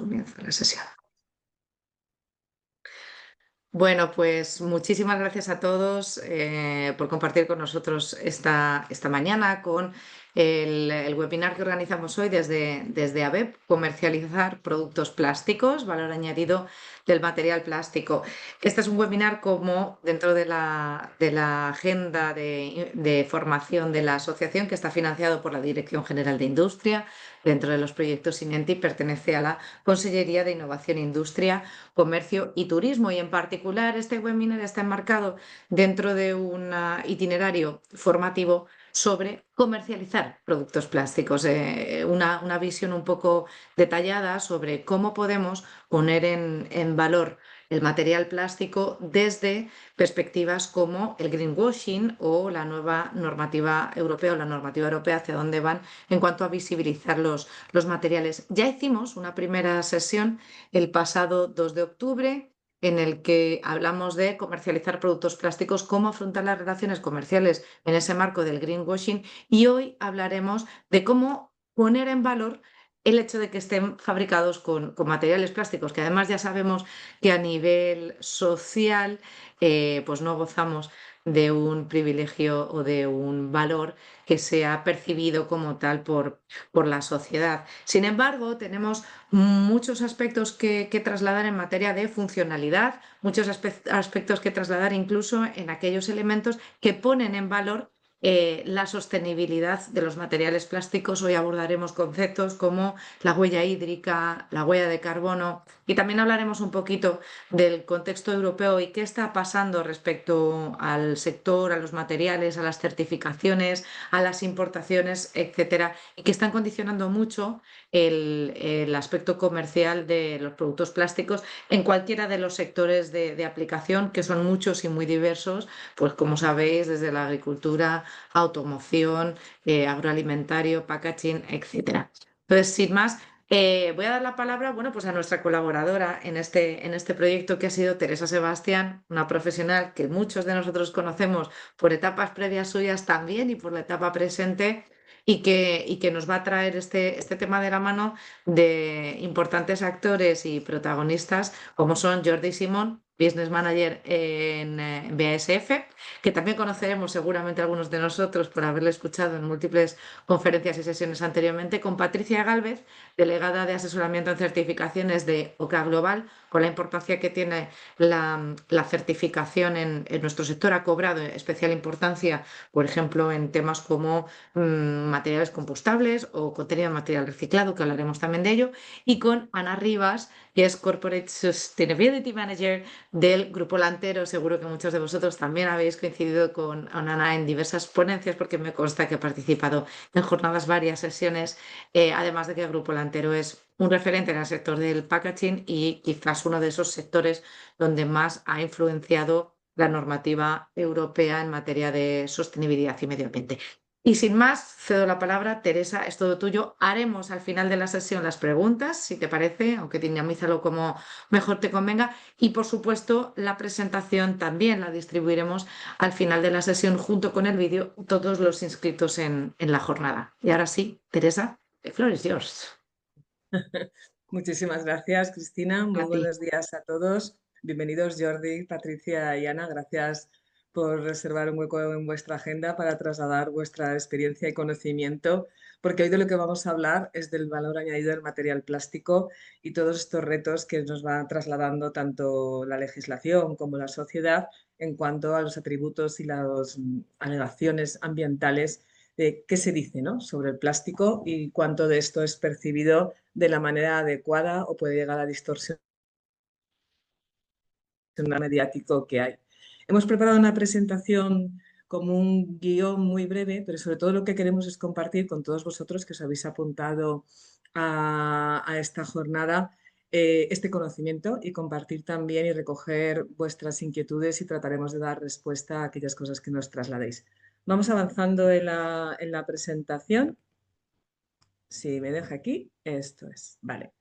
comienzo la sesión. Bueno, pues muchísimas gracias a todos por compartir con nosotros esta mañana con el webinar que organizamos hoy desde ABEP, comercializar productos plásticos, valor añadido del material plástico. Este es un webinar como dentro de la agenda de formación de la asociación, que está financiado por la Dirección General de Industria. Dentro de los proyectos INENTI pertenece a la Consellería de Innovación, Industria, Comercio y Turismo, y en particular este webinar está enmarcado dentro de un itinerario formativo sobre comercializar productos plásticos, una visión un poco detallada sobre cómo podemos poner en valor el material plástico desde perspectivas como el greenwashing o la nueva normativa europea o la normativa europea, hacia dónde van en cuanto a visibilizar los materiales. Ya hicimos una primera sesión el pasado 2 de octubre, en el que hablamos de comercializar productos plásticos, cómo afrontar las relaciones comerciales en ese marco del greenwashing, y hoy hablaremos de cómo poner en valor el hecho de que estén fabricados con materiales plásticos, que además ya sabemos que a nivel social pues no gozamos de un privilegio o de un valor que sea percibido como tal por la sociedad. Sin embargo, tenemos muchos aspectos que trasladar en materia de funcionalidad, muchos aspectos que trasladar incluso en aquellos elementos que ponen en valor la sostenibilidad de los materiales plásticos. Hoy abordaremos conceptos como la huella hídrica, la huella de carbono, y también hablaremos un poquito del contexto europeo y qué está pasando respecto al sector, a los materiales, a las certificaciones, a las importaciones, etcétera, y que están condicionando mucho el aspecto comercial de los productos plásticos en cualquiera de los sectores de aplicación, que son muchos y muy diversos, pues como sabéis, desde la agricultura, automoción, agroalimentario, packaging, etcétera. Entonces, sin más, voy a dar la palabra, bueno, pues a nuestra colaboradora en este proyecto, que ha sido Teresa Sebastián, una profesional que muchos de nosotros conocemos por etapas previas suyas también y por la etapa presente, y que nos va a traer este tema de la mano de importantes actores y protagonistas como son Jordi Simón, Business Manager en BASF, que también conoceremos seguramente algunos de nosotros por haberle escuchado en múltiples conferencias y sesiones anteriormente, con Patricia Gálvez, delegada de asesoramiento en certificaciones de OCA Global, con la importancia que tiene la certificación en nuestro sector. Ha cobrado especial importancia, por ejemplo, en temas como materiales compostables o contenido de material reciclado, que hablaremos también de ello, y con Ana Rivas, que es Corporate Sustainability Manager del Grupo Lantero. Seguro que muchos de vosotros también habéis coincidido con Ana en diversas ponencias, porque me consta que ha participado en jornadas, varias sesiones, además de que el Grupo Lantero es un referente en el sector del packaging y quizás uno de esos sectores donde más ha influenciado la normativa europea en materia de sostenibilidad y medio ambiente. Y sin más, cedo la palabra. Teresa, es todo tuyo. Haremos al final de la sesión las preguntas, si te parece, aunque dinamízalo como mejor te convenga. Y por supuesto, la presentación también la distribuiremos al final de la sesión junto con el vídeo, todos los inscritos en la jornada. Y ahora sí, Teresa, the floor is yours. Muchísimas gracias, Cristina. Muy A ti. buenos días a todos. Bienvenidos, Jordi, Patricia y Ana. Gracias por reservar un hueco en vuestra agenda para trasladar vuestra experiencia y conocimiento, porque hoy de lo que vamos a hablar es del valor añadido del material plástico y todos estos retos que nos va trasladando tanto la legislación como la sociedad en cuanto a los atributos y las alegaciones ambientales de qué se dice, ¿no?, sobre el plástico y cuánto de esto es percibido de la manera adecuada o puede llegar a distorsionar mediático que hay. Hemos preparado una presentación como un guión muy breve, pero sobre todo lo que queremos es compartir con todos vosotros que os habéis apuntado a esta jornada este conocimiento, y compartir también y recoger vuestras inquietudes, y trataremos de dar respuesta a aquellas cosas que nos trasladéis. Vamos avanzando en la presentación. Si me deja aquí, esto es. Vale.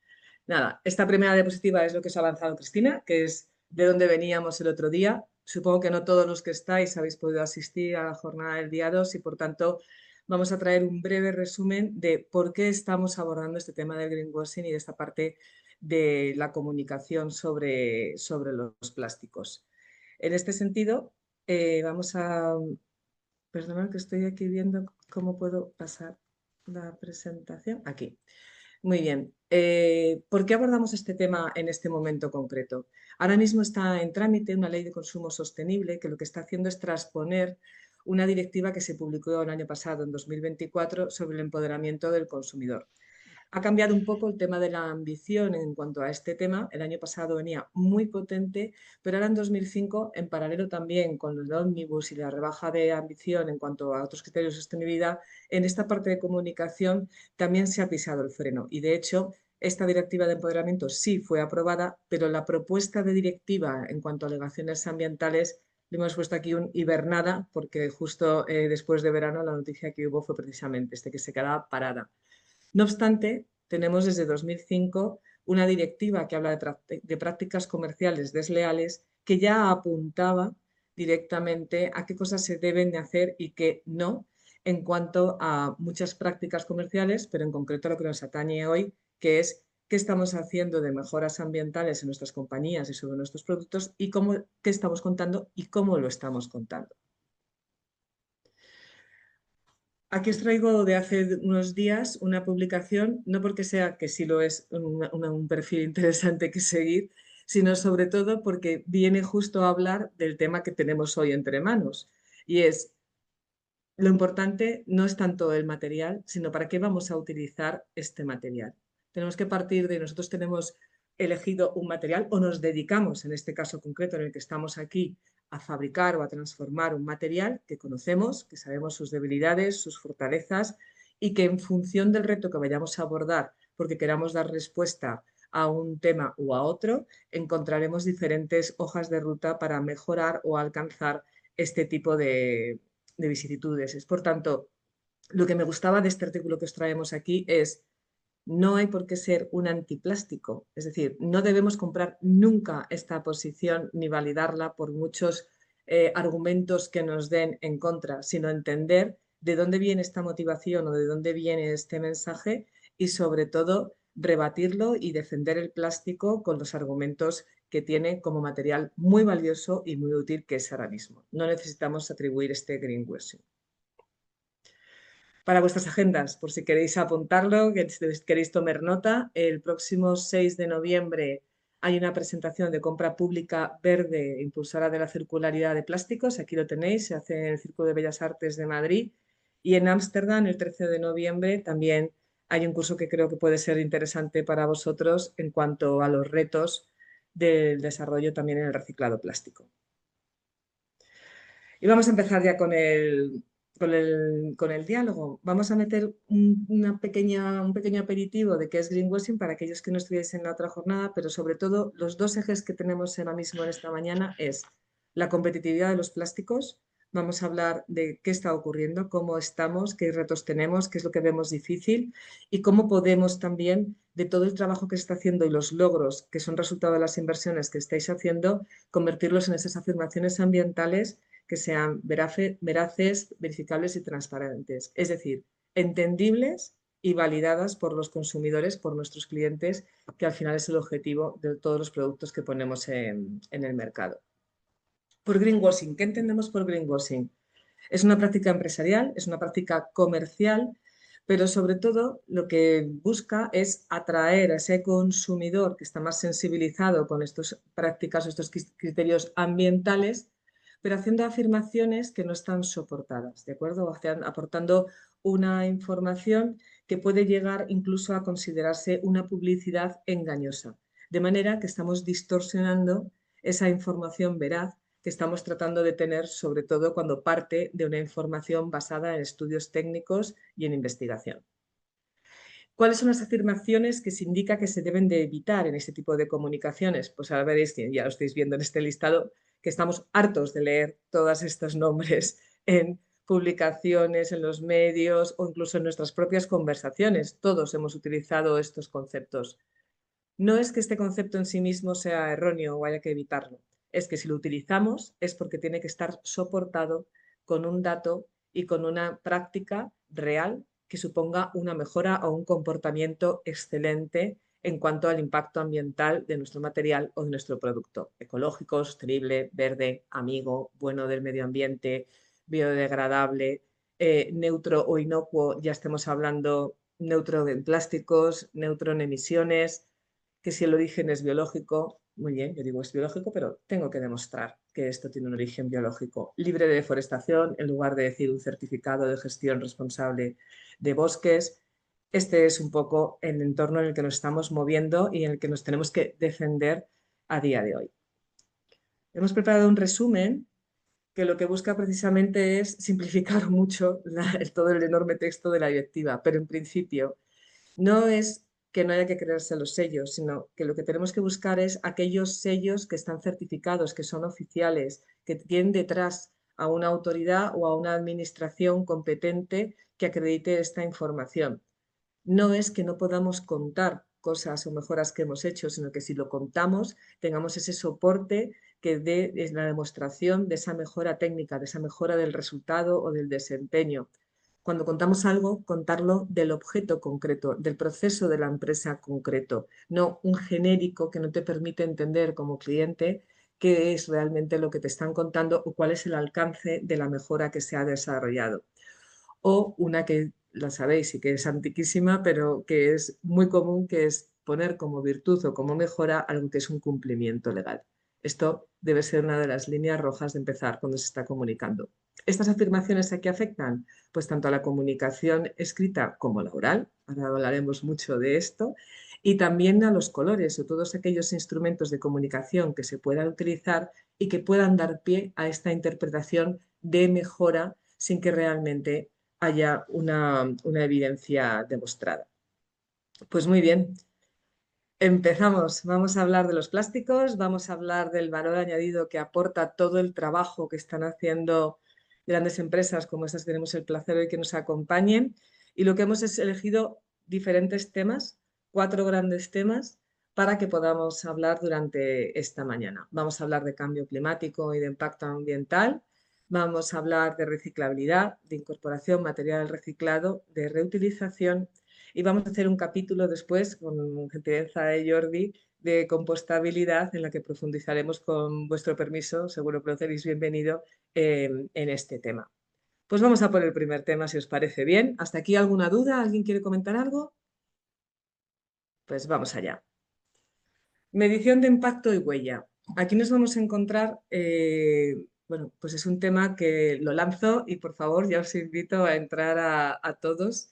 Nada, esta primera diapositiva es lo que os ha avanzado Cristina, que es de dónde veníamos el otro día. Supongo que no todos los que estáis habéis podido asistir a la jornada del día 2, y por tanto vamos a traer un breve resumen de por qué estamos abordando este tema del greenwashing y de esta parte de la comunicación sobre los plásticos. En este sentido, vamos a... Perdonad que estoy aquí viendo cómo puedo pasar la presentación. Aquí. Muy bien. ¿Por qué abordamos este tema en este momento concreto? Ahora mismo está en trámite una ley de consumo sostenible que lo que está haciendo es transponer una directiva que se publicó el año pasado, en 2024, sobre el empoderamiento del consumidor. Ha cambiado un poco el tema de la ambición en cuanto a este tema. El año pasado venía muy potente, pero ahora en 2005, en paralelo también con el ómnibus y la rebaja de ambición en cuanto a otros criterios de sostenibilidad, en esta parte de comunicación también se ha pisado el freno. Y de hecho, esta directiva de empoderamiento sí fue aprobada, pero la propuesta de directiva en cuanto a alegaciones ambientales le hemos puesto aquí un hibernada, porque justo después de verano la noticia que hubo fue precisamente este, que se quedaba parada. No obstante, tenemos desde 2005 una directiva que habla de prácticas comerciales desleales que ya apuntaba directamente a qué cosas se deben de hacer y qué no en cuanto a muchas prácticas comerciales, pero en concreto a lo que nos atañe hoy, que es qué estamos haciendo de mejoras ambientales en nuestras compañías y sobre nuestros productos y qué estamos contando y cómo lo estamos contando. Aquí os traigo de hace unos días una publicación, no porque sea que sí lo es un perfil interesante que seguir, sino sobre todo porque viene justo a hablar del tema que tenemos hoy entre manos. Y es, lo importante no es tanto el material, sino para qué vamos a utilizar este material. Tenemos que partir de nosotros tenemos elegido un material o nos dedicamos, en este caso concreto en el que estamos aquí, a fabricar o a transformar un material que conocemos, que sabemos sus debilidades, sus fortalezas y que en función del reto que vayamos a abordar, porque queramos dar respuesta a un tema u a otro, encontraremos diferentes hojas de ruta para mejorar o alcanzar este tipo de vicisitudes. Es, por tanto, lo que me gustaba de este artículo que os traemos aquí es no hay por qué ser un antiplástico, es decir, no debemos comprar nunca esta posición ni validarla por muchos argumentos que nos den en contra, sino entender de dónde viene esta motivación o de dónde viene este mensaje y sobre todo rebatirlo y defender el plástico con los argumentos que tiene como material muy valioso y muy útil que es ahora mismo. No necesitamos atribuir este greenwashing. Para vuestras agendas, por si queréis apuntarlo, que queréis tomar nota, el próximo 6 de noviembre hay una presentación de compra pública verde impulsora de la circularidad de plásticos. Aquí lo tenéis, se hace en el Círculo de Bellas Artes de Madrid. Y en Ámsterdam, el 13 de noviembre, también hay un curso que creo que puede ser interesante para vosotros en cuanto a los retos del desarrollo también en el reciclado plástico. Y vamos a empezar ya con el diálogo. Vamos a meter un pequeño aperitivo de qué es greenwashing para aquellos que no estuviesen en la otra jornada, pero sobre todo los dos ejes que tenemos ahora mismo en esta mañana es la competitividad de los plásticos. Vamos a hablar de qué está ocurriendo, cómo estamos, qué retos tenemos, qué es lo que vemos difícil y cómo podemos también, de todo el trabajo que se está haciendo y los logros que son resultado de las inversiones que estáis haciendo, convertirlos en esas afirmaciones ambientales que sean veraces, verificables y transparentes. Es decir, entendibles y validadas por los consumidores, por nuestros clientes, que al final es el objetivo de todos los productos que ponemos en el mercado. Por greenwashing, ¿qué entendemos por greenwashing? Es una práctica empresarial, es una práctica comercial, pero sobre todo lo que busca es atraer a ese consumidor que está más sensibilizado con estas prácticas o estos criterios ambientales, pero haciendo afirmaciones que no están soportadas, ¿de acuerdo? Aportando una información que puede llegar incluso a considerarse una publicidad engañosa, de manera que estamos distorsionando esa información veraz que estamos tratando de tener, sobre todo cuando parte de una información basada en estudios técnicos y en investigación. ¿Cuáles son las afirmaciones que se indica que se deben de evitar en este tipo de comunicaciones? Pues ahora veréis, ya lo estáis viendo en este listado, que estamos hartos de leer todos estos nombres en publicaciones, en los medios o incluso en nuestras propias conversaciones. Todos hemos utilizado estos conceptos. No es que este concepto en sí mismo sea erróneo o haya que evitarlo, es que si lo utilizamos es porque tiene que estar soportado con un dato y con una práctica real que suponga una mejora o un comportamiento excelente en cuanto al impacto ambiental de nuestro material o de nuestro producto. Ecológico, sostenible, verde, amigo, bueno del medio ambiente, biodegradable, neutro o inocuo, ya estemos hablando neutro en plásticos, neutro en emisiones, que si el origen es biológico, muy bien, yo digo es biológico, pero tengo que demostrar que esto tiene un origen biológico. Libre de deforestación, en lugar de decir un certificado de gestión responsable de bosques. Este es un poco el entorno en el que nos estamos moviendo y en el que nos tenemos que defender a día de hoy. Hemos preparado un resumen que lo que busca precisamente es simplificar mucho todo el enorme texto de la directiva, pero en principio no es que no haya que creerse los sellos, sino que lo que tenemos que buscar es aquellos sellos que están certificados, que son oficiales, que tienen detrás a una autoridad o a una administración competente que acredite esta información. No es que no podamos contar cosas o mejoras que hemos hecho, sino que si lo contamos, tengamos ese soporte que dé la demostración de esa mejora técnica, de esa mejora del resultado o del desempeño. Cuando contamos algo, contarlo del objeto concreto, del proceso de la empresa concreto, no un genérico que no te permite entender como cliente qué es realmente lo que te están contando o cuál es el alcance de la mejora que se ha desarrollado. O una que la sabéis y que es antiquísima, pero que es muy común, que es poner como virtud o como mejora algo que es un cumplimiento legal. Esto debe ser una de las líneas rojas de empezar cuando se está comunicando. ¿Estas afirmaciones a qué afectan? Pues tanto a la comunicación escrita como la oral, ahora hablaremos mucho de esto, y también a los colores o todos aquellos instrumentos de comunicación que se puedan utilizar y que puedan dar pie a esta interpretación de mejora sin que realmente haya una evidencia demostrada. Pues muy bien, empezamos. Vamos a hablar de los plásticos, vamos a hablar del valor añadido que aporta todo el trabajo que están haciendo grandes empresas como estas que tenemos el placer hoy que nos acompañen. Y lo que hemos es elegido diferentes temas, 4 grandes temas, para que podamos hablar durante esta mañana. Vamos a hablar de cambio climático y de impacto ambiental. Vamos a hablar de reciclabilidad, de incorporación material reciclado, de reutilización y vamos a hacer un capítulo después, con gentileza de Jordi, de compostabilidad, en la que profundizaremos con vuestro permiso, seguro que lo tenéis bienvenido, en este tema. Pues vamos a por el primer tema, si os parece bien. ¿Hasta aquí alguna duda? ¿Alguien quiere comentar algo? Pues vamos allá. Medición de impacto y huella. Aquí nos vamos a encontrar, bueno, pues es un tema que lo lanzo y por favor ya os invito a entrar a todos.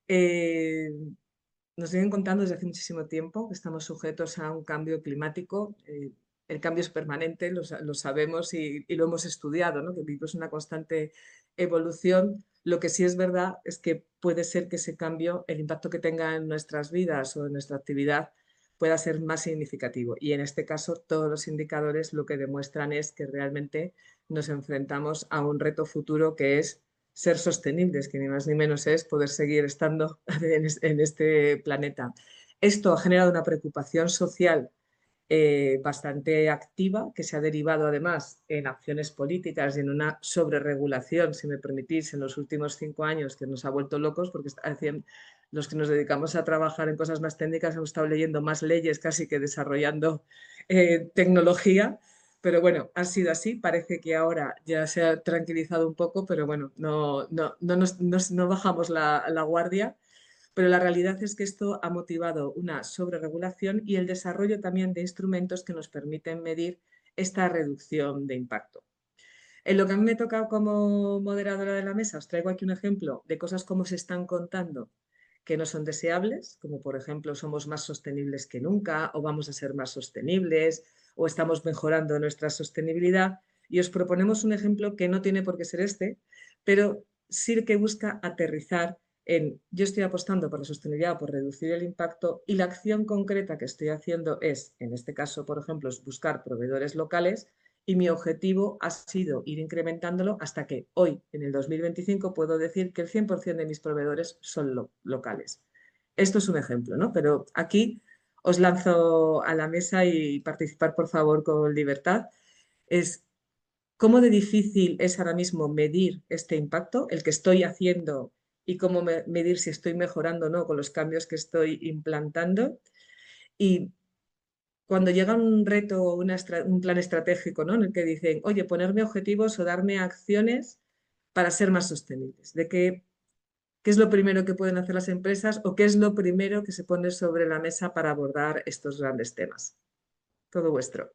Eh, Nos vienen contando desde hace muchísimo tiempo que estamos sujetos a un cambio climático. El cambio es permanente, lo sabemos y lo hemos estudiado, ¿no? Que vivimos una constante evolución. Lo que sí es verdad es que puede ser que ese cambio, el impacto que tenga en nuestras vidas o en nuestra actividad, pueda ser más significativo. Y en este caso, todos los indicadores lo que demuestran es que realmente nos enfrentamos a un reto futuro que es ser sostenibles, que ni más ni menos es poder seguir estando en este planeta. Esto ha generado una preocupación social bastante activa, que se ha derivado además en acciones políticas y en una sobreregulación, si me permitís, en los últimos 5 años, que nos ha vuelto locos, porque los que nos dedicamos a trabajar en cosas más técnicas hemos estado leyendo más leyes casi que desarrollando tecnología. Pero bueno, ha sido así, parece que ahora ya se ha tranquilizado un poco, pero bueno, no bajamos la guardia. Pero la realidad es que esto ha motivado una sobreregulación y el desarrollo también de instrumentos que nos permiten medir esta reducción de impacto. En lo que a mí me toca como moderadora de la mesa, os traigo aquí un ejemplo de cosas como se están contando que no son deseables, como por ejemplo somos más sostenibles que nunca o vamos a ser más sostenibles o estamos mejorando nuestra sostenibilidad. Y os proponemos un ejemplo que no tiene por qué ser este, pero sí que busca aterrizar en yo estoy apostando por la sostenibilidad, por reducir el impacto y la acción concreta que estoy haciendo es, en este caso, por ejemplo, es buscar proveedores locales y mi objetivo ha sido ir incrementándolo hasta que hoy, en el 2025, puedo decir que el 100% de mis proveedores son locales. Esto es un ejemplo, ¿no? Pero aquí os lanzo a la mesa y participar, por favor, con libertad. Es cómo de difícil es ahora mismo medir este impacto, el que estoy haciendo y cómo medir si estoy mejorando o no con los cambios que estoy implantando. Y cuando llega un reto o un plan estratégico, ¿no? En el que dicen, oye, ponerme objetivos o darme acciones para ser más sostenibles, de qué es lo primero que pueden hacer las empresas o qué es lo primero que se pone sobre la mesa para abordar estos grandes temas. Todo vuestro.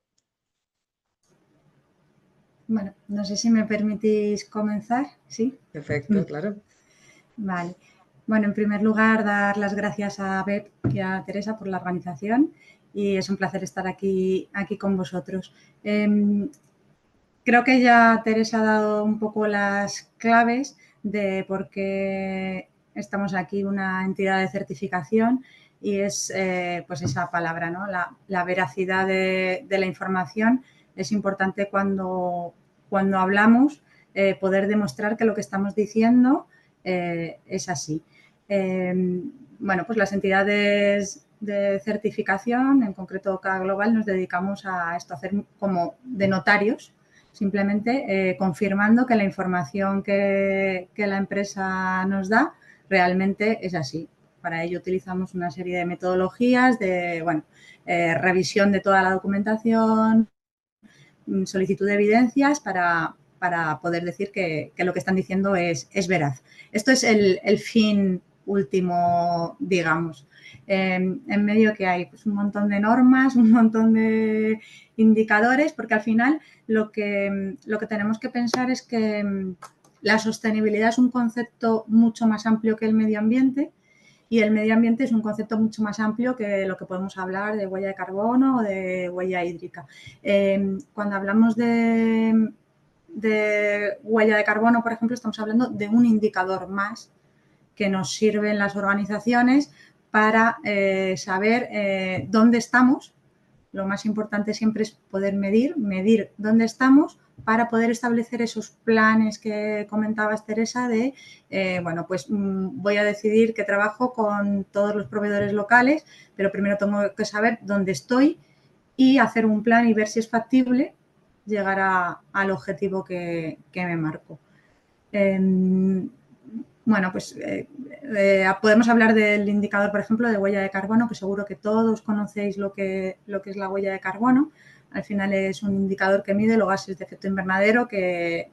Bueno, no sé si me permitís comenzar, ¿sí? Perfecto, claro. Vale. Bueno, en primer lugar, dar las gracias a Beb y a Teresa por la organización y es un placer estar aquí con vosotros. Creo que ya Teresa ha dado un poco las claves de por qué estamos aquí, una entidad de certificación, y es pues esa palabra, ¿no? La veracidad de la información. Es importante cuando hablamos poder demostrar que lo que estamos diciendo es así. Bueno, pues las entidades de certificación, en concreto CA Global, nos dedicamos a esto, a hacer como de notarios, simplemente confirmando que la información que la empresa nos da realmente es así. Para ello utilizamos una serie de metodologías de, bueno, revisión de toda la documentación, solicitud de evidencias para poder decir que lo que están diciendo es veraz. Esto es el fin último, digamos. En medio que hay pues, un montón de normas, un montón de indicadores, porque al final lo que tenemos que pensar es que la sostenibilidad es un concepto mucho más amplio que el medio ambiente, y el medio ambiente es un concepto mucho más amplio que lo que podemos hablar de huella de carbono o de huella hídrica. Cuando hablamos de huella de carbono, por ejemplo, estamos hablando de un indicador más que nos sirve en las organizaciones para saber dónde estamos. Lo más importante siempre es poder medir dónde estamos para poder establecer esos planes que comentabas, Teresa, de, bueno, pues voy a decidir que trabajo con todos los proveedores locales, pero primero tengo que saber dónde estoy y hacer un plan y ver si es factible llegar al objetivo que me marco. Bueno, pues podemos hablar del indicador, por ejemplo, de huella de carbono, que seguro que todos conocéis lo que es la huella de carbono. Al final es un indicador que mide los gases de efecto invernadero que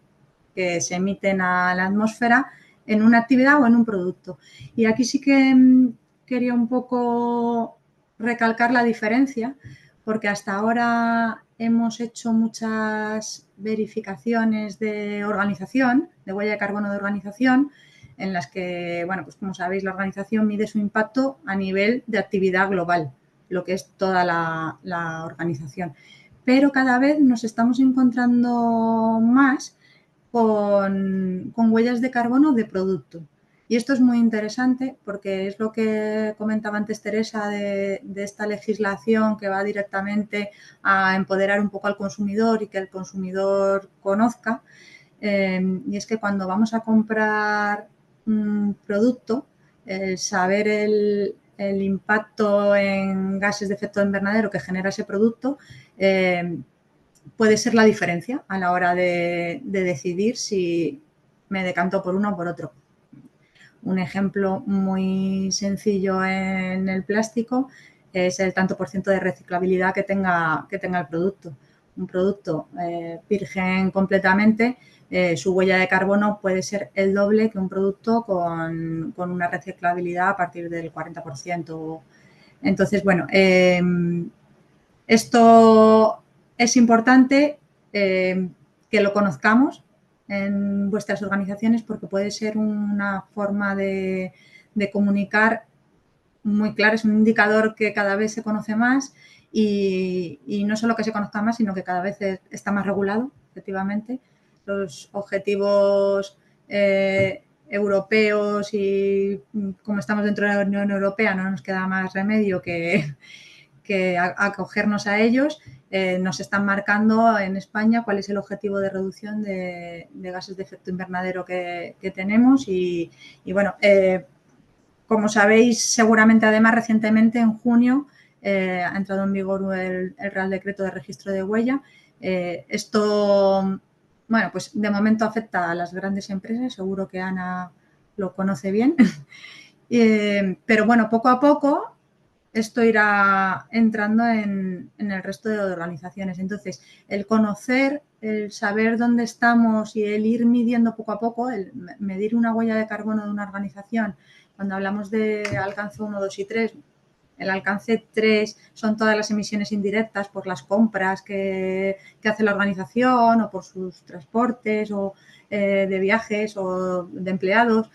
se emiten a la atmósfera en una actividad o en un producto. Y aquí sí que quería un poco recalcar la diferencia, porque hasta ahora hemos hecho muchas verificaciones de organización, de huella de carbono de organización, en las que, bueno, pues como sabéis, la organización mide su impacto a nivel de actividad global, lo que es toda la organización. Pero cada vez nos estamos encontrando más con huellas de carbono de producto. Y esto es muy interesante porque es lo que comentaba antes Teresa de esta legislación que va directamente a empoderar un poco al consumidor y que el consumidor conozca. Y es que cuando vamos a comprar un producto, saber el impacto en gases de efecto invernadero que genera ese producto puede ser la diferencia a la hora de decidir si me decanto por uno o por otro. Un ejemplo muy sencillo en el plástico es el tanto por ciento de reciclabilidad que tenga el producto. Un producto virgen completamente, su huella de carbono puede ser el doble que un producto con una reciclabilidad a partir del 40%. Entonces, bueno, esto es importante que lo conozcamos en vuestras organizaciones porque puede ser una forma de comunicar muy clara, es un indicador que cada vez se conoce más y no solo que se conozca más, sino que cada vez está más regulado, efectivamente. Los objetivos europeos y como estamos dentro de la Unión Europea no nos queda más remedio que acogernos a ellos. Nos están marcando en España cuál es el objetivo de reducción de gases de efecto invernadero que tenemos y bueno, como sabéis, seguramente además recientemente en junio ha entrado en vigor el Real Decreto de Registro de Huella. Esto, bueno, pues de momento afecta a las grandes empresas, seguro que Ana lo conoce bien, pero bueno, poco a poco esto irá entrando en el resto de organizaciones. Entonces, el conocer, el saber dónde estamos y el ir midiendo poco a poco, el medir una huella de carbono de una organización, cuando hablamos de alcance 1, 2 y 3, el alcance 3 son todas las emisiones indirectas por las compras que hace la organización o por sus transportes o de viajes o de empleados.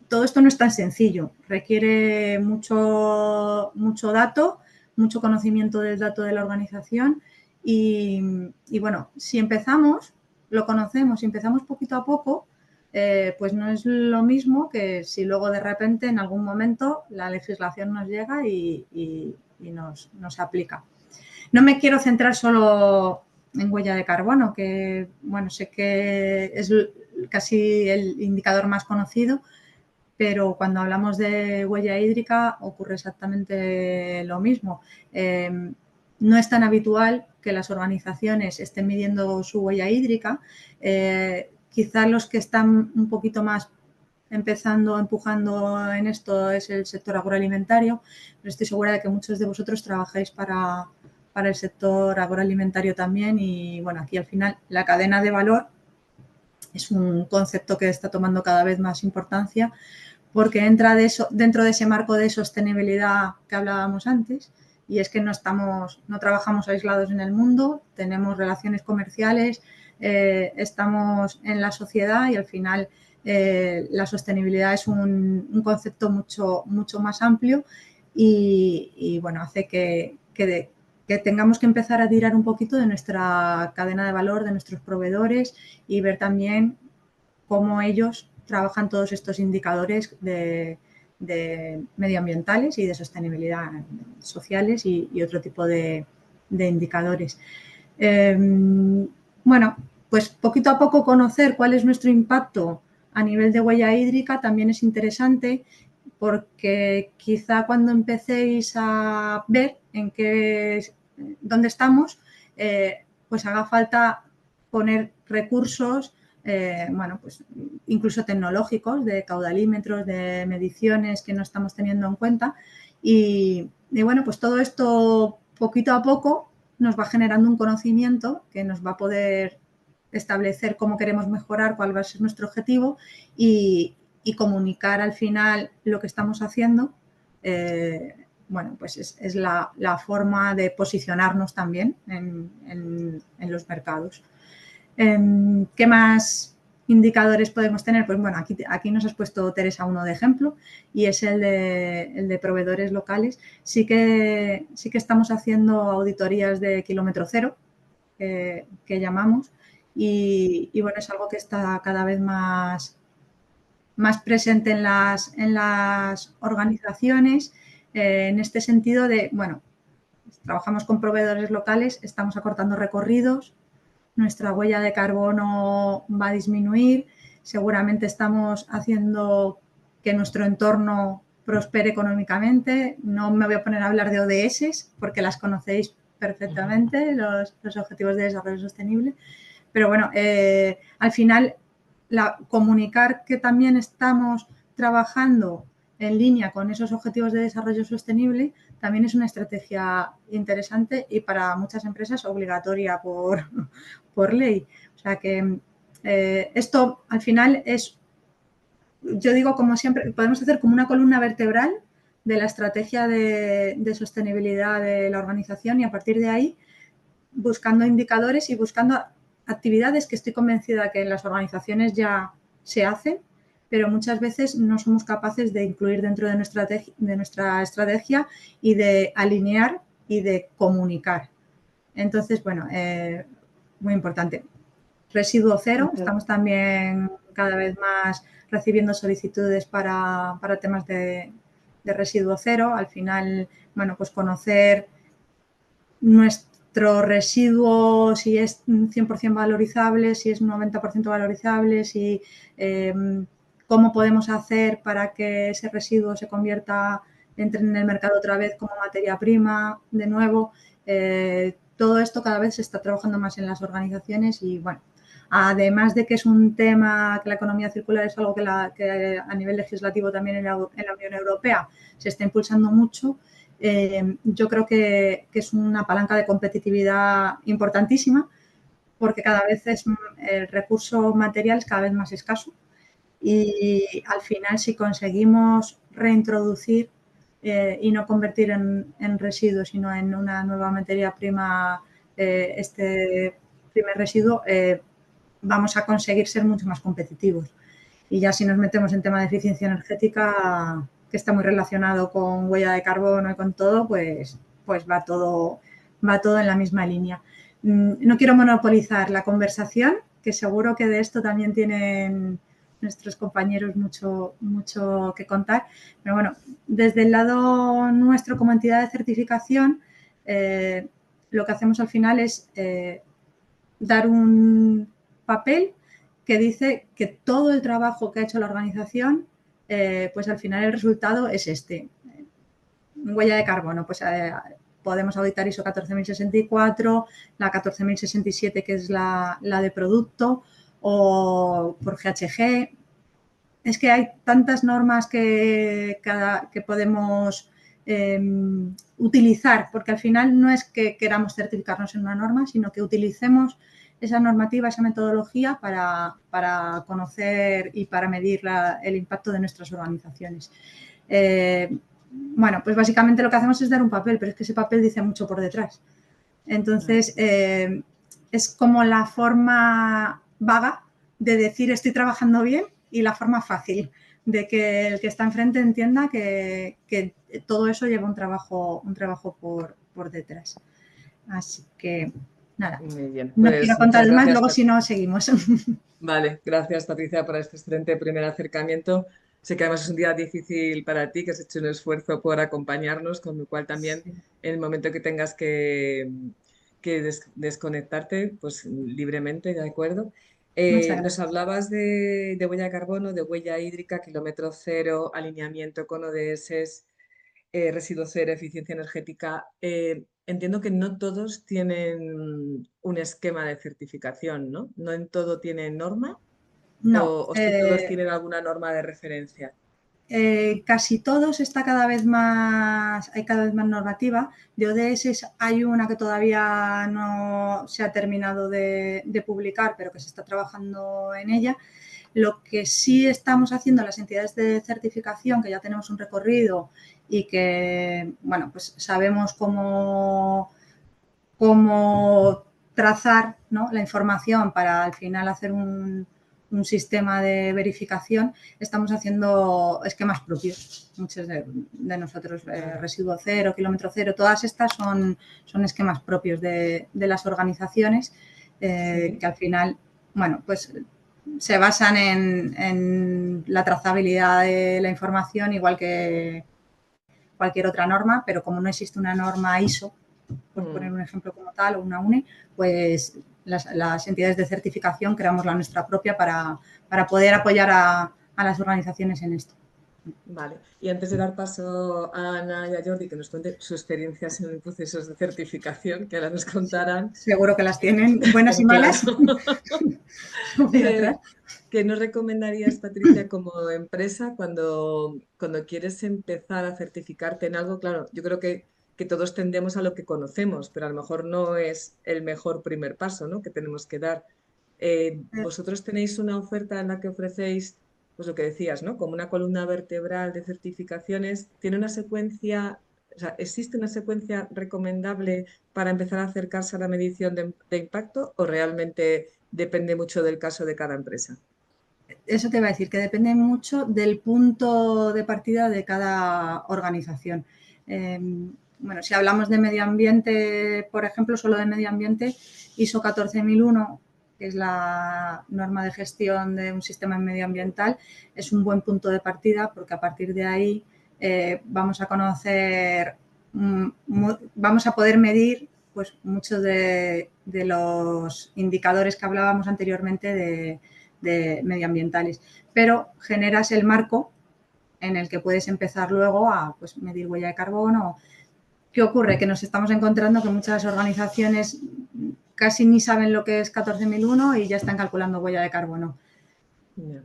Todo esto no es tan sencillo, requiere mucho dato, mucho conocimiento del dato de la organización y bueno, si empezamos, lo conocemos, si empezamos poquito a poco, pues no es lo mismo que si luego de repente en algún momento la legislación nos llega y nos aplica. No me quiero centrar solo en huella de carbono, que bueno, sé que es casi el indicador más conocido, pero cuando hablamos de huella hídrica ocurre exactamente lo mismo. No es tan habitual que las organizaciones estén midiendo su huella hídrica. Quizás los que están un poquito más empujando en esto es el sector agroalimentario, pero estoy segura de que muchos de vosotros trabajáis para el sector agroalimentario también y bueno, aquí al final la cadena de valor es un concepto que está tomando cada vez más importancia porque entra dentro de ese marco de sostenibilidad que hablábamos antes y es que no trabajamos aislados en el mundo, tenemos relaciones comerciales, estamos en la sociedad y al final la sostenibilidad es un concepto mucho más amplio y bueno, hace que tengamos que empezar a tirar un poquito de nuestra cadena de valor, de nuestros proveedores y ver también cómo ellos trabajan todos estos indicadores de medioambientales y de sostenibilidad sociales y otro tipo de indicadores. Bueno, pues poquito a poco conocer cuál es nuestro impacto a nivel de huella hídrica también es interesante porque quizá cuando empecéis a ver dónde estamos, pues haga falta poner recursos, bueno, pues incluso tecnológicos, de caudalímetros, de mediciones que no estamos teniendo en cuenta. Y bueno, pues todo esto poquito a poco nos va generando un conocimiento que nos va a poder establecer cómo queremos mejorar, cuál va a ser nuestro objetivo y comunicar al final lo que estamos haciendo. Bueno, pues es la forma de posicionarnos también en los mercados. ¿Qué más indicadores podemos tener? Pues bueno, aquí nos has puesto, Teresa, uno de ejemplo y es el de proveedores locales. Sí que estamos haciendo auditorías de kilómetro cero, que llamamos, y bueno, es algo que está cada vez más presente en las organizaciones, en este sentido de, bueno, trabajamos con proveedores locales, estamos acortando recorridos, nuestra huella de carbono va a disminuir, seguramente estamos haciendo que nuestro entorno prospere económicamente. No me voy a poner a hablar de ODS porque las conocéis perfectamente, los Objetivos de Desarrollo Sostenible, pero bueno, al final comunicar que también estamos trabajando en línea con esos objetivos de desarrollo sostenible también es una estrategia interesante y para muchas empresas obligatoria por ley. O sea que esto al final es, yo digo como siempre, podemos hacer como una columna vertebral de la estrategia de sostenibilidad de la organización y a partir de ahí buscando indicadores y buscando actividades que estoy convencida que en las organizaciones ya se hacen, pero muchas veces no somos capaces de incluir dentro de nuestra estrategia y de alinear y de comunicar. Entonces, bueno, muy importante. Residuo cero, estamos también cada vez más recibiendo solicitudes para temas de residuo cero. Al final, bueno, pues conocer nuestro residuo, si es 100% valorizable, si es un 90% valorizable, si cómo podemos hacer para que ese residuo se convierta, entre en el mercado otra vez como materia prima, de nuevo. Todo esto cada vez se está trabajando más en las organizaciones y, bueno, además de que es un tema, que la economía circular es algo que a nivel legislativo también en la Unión Europea se está impulsando mucho, yo creo que es una palanca de competitividad importantísima, porque cada vez el recurso material es cada vez más escaso y al final si conseguimos reintroducir y no convertir en residuos, sino en una nueva materia prima este primer residuo, vamos a conseguir ser mucho más competitivos. Y ya si nos metemos en tema de eficiencia energética, que está muy relacionado con huella de carbono y con todo, pues va todo en la misma línea. No quiero monopolizar la conversación, que seguro que de esto también tienen nuestros compañeros mucho que contar. Pero bueno, desde el lado nuestro como entidad de certificación, lo que hacemos al final es dar un papel que dice que todo el trabajo que ha hecho la organización, pues al final el resultado es este. Huella de carbono, pues podemos auditar ISO 14064, la 14067 que es la de producto, o por GHG. Es que hay tantas normas que podemos utilizar, porque al final no es que queramos certificarnos en una norma, sino que utilicemos esa normativa, esa metodología para conocer y para medir el impacto de nuestras organizaciones. Bueno, pues básicamente lo que hacemos es dar un papel, pero es que ese papel dice mucho por detrás. Entonces, es como la forma vaga de decir estoy trabajando bien y la forma fácil de que el que está enfrente entienda que todo eso lleva un trabajo por detrás. Así que, nada, Muy bien. no Pues quiero muchas contar más, gracias, luego si no, seguimos. Vale, gracias Patricia por este excelente primer acercamiento. Sé que además es un día difícil para ti, que has hecho un esfuerzo por acompañarnos, con lo cual también Sí. en el momento que tengas que desconectarte, pues libremente, ¿de acuerdo? Muchas Nos gracias. hablabas de huella de carbono, de huella hídrica, kilómetro cero, alineamiento con ODS, residuo cero, eficiencia energética. Entiendo que no todos tienen un esquema de certificación, ¿no? No en todo tienen norma No, o si todos tienen alguna norma de referencia. casi todos está cada vez más, hay cada vez más normativa. De ODS hay una que todavía no se ha terminado de publicar, pero que se está trabajando en ella. Lo que sí estamos haciendo las entidades de certificación, que ya tenemos un recorrido y que, bueno, pues sabemos cómo trazar, ¿no?, la información para al final hacer un sistema de verificación, estamos haciendo esquemas propios. Muchos de nosotros, residuo cero, kilómetro cero, todas estas son esquemas propios de las organizaciones Sí. que al final, bueno, pues se basan en la trazabilidad de la información, igual que cualquier otra norma, pero como no existe una norma ISO, por poner un ejemplo como tal, o una UNE, pues las entidades de certificación creamos la nuestra propia para poder apoyar a las organizaciones en esto. Vale. Y antes de dar paso a Ana y a Jordi que nos cuenten sus experiencias en procesos de certificación, que ahora nos contarán, Seguro que las tienen buenas y claro. malas. Muy atrás. ¿Qué nos recomendarías, Patricia, como empresa cuando quieres empezar a certificarte en algo? Claro, yo creo que todos tendemos a lo que conocemos, pero a lo mejor no es el mejor primer paso, ¿no?, que tenemos que dar. Vosotros tenéis una oferta en la que ofrecéis, pues lo que decías, ¿no?, como una columna vertebral de certificaciones. ¿Tiene una secuencia, o sea, existe una secuencia recomendable para empezar a acercarse a la medición de impacto o realmente depende mucho del caso de cada empresa? Eso te iba a decir, que depende mucho del punto de partida de cada organización. Bueno, si hablamos de medio ambiente, por ejemplo, solo de medio ambiente, ISO 14001, que es la norma de gestión de un sistema medioambiental, es un buen punto de partida porque a partir de ahí vamos a conocer, vamos a poder medir pues muchos de los indicadores que hablábamos anteriormente de medioambientales, pero generas el marco en el que puedes empezar luego a pues, medir huella de carbono. ¿Qué ocurre? Que nos estamos encontrando que muchas organizaciones casi ni saben lo que es 14001 y ya están calculando huella de carbono. Ya.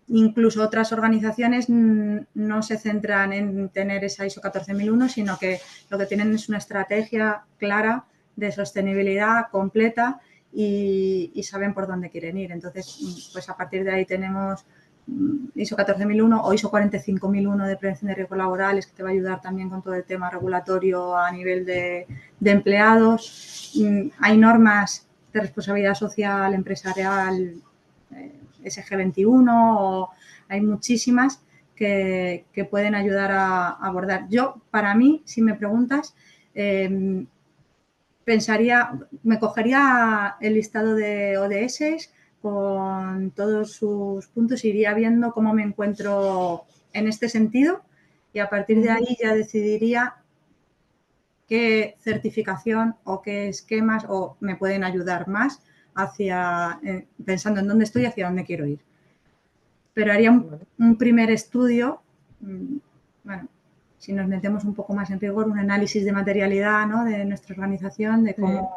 Incluso otras organizaciones no se centran en tener esa ISO 14001, sino que lo que tienen es una estrategia clara de sostenibilidad completa y saben por dónde quieren ir. Entonces, pues a partir de ahí tenemos ISO 14001 o ISO 45001 de prevención de riesgos laborales, que te va a ayudar también con todo el tema regulatorio a nivel de empleados. Hay normas de responsabilidad social empresarial, SG21, o hay muchísimas que pueden ayudar a abordar. Yo, para mí, si me preguntas, me cogería el listado de ODS con todos sus puntos, iría viendo cómo me encuentro en este sentido y a partir de ahí ya decidiría qué certificación o qué esquemas o me pueden ayudar más pensando en dónde estoy y hacia dónde quiero ir. Pero haría un primer estudio, bueno, si nos metemos un poco más en rigor, un análisis de materialidad, ¿no?, de nuestra organización, de cómo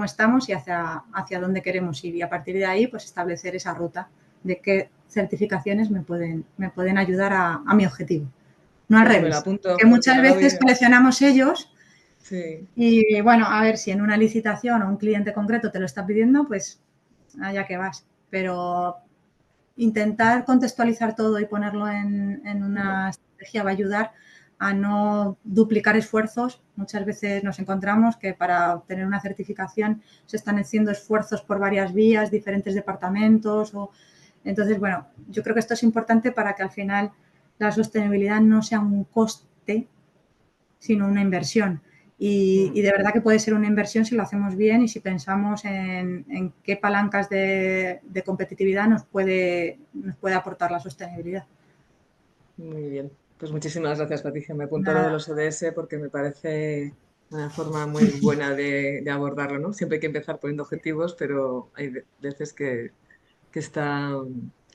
estamos y hacia dónde queremos ir. Y a partir de ahí, pues establecer esa ruta de qué certificaciones me pueden ayudar a mi objetivo. No al revés, apunto, que muchas veces presionamos ellos. Sí. Y bueno, a ver, si en una licitación o un cliente concreto te lo está pidiendo, pues allá que vas. Pero intentar contextualizar todo y ponerlo en una estrategia va a ayudar a no duplicar esfuerzos. Muchas veces nos encontramos que para obtener una certificación se están haciendo esfuerzos por varias vías, diferentes departamentos. Entonces, bueno, yo creo que esto es importante para que al final la sostenibilidad no sea un coste, sino una inversión. Y de verdad que puede ser una inversión si lo hacemos bien y si pensamos en qué palancas de competitividad nos puede aportar la sostenibilidad. Muy bien. Pues muchísimas gracias, Patricia. Me apunto a lo Nada. de los ODS porque me parece una forma muy buena de abordarlo, ¿no? Siempre hay que empezar poniendo objetivos, pero hay veces que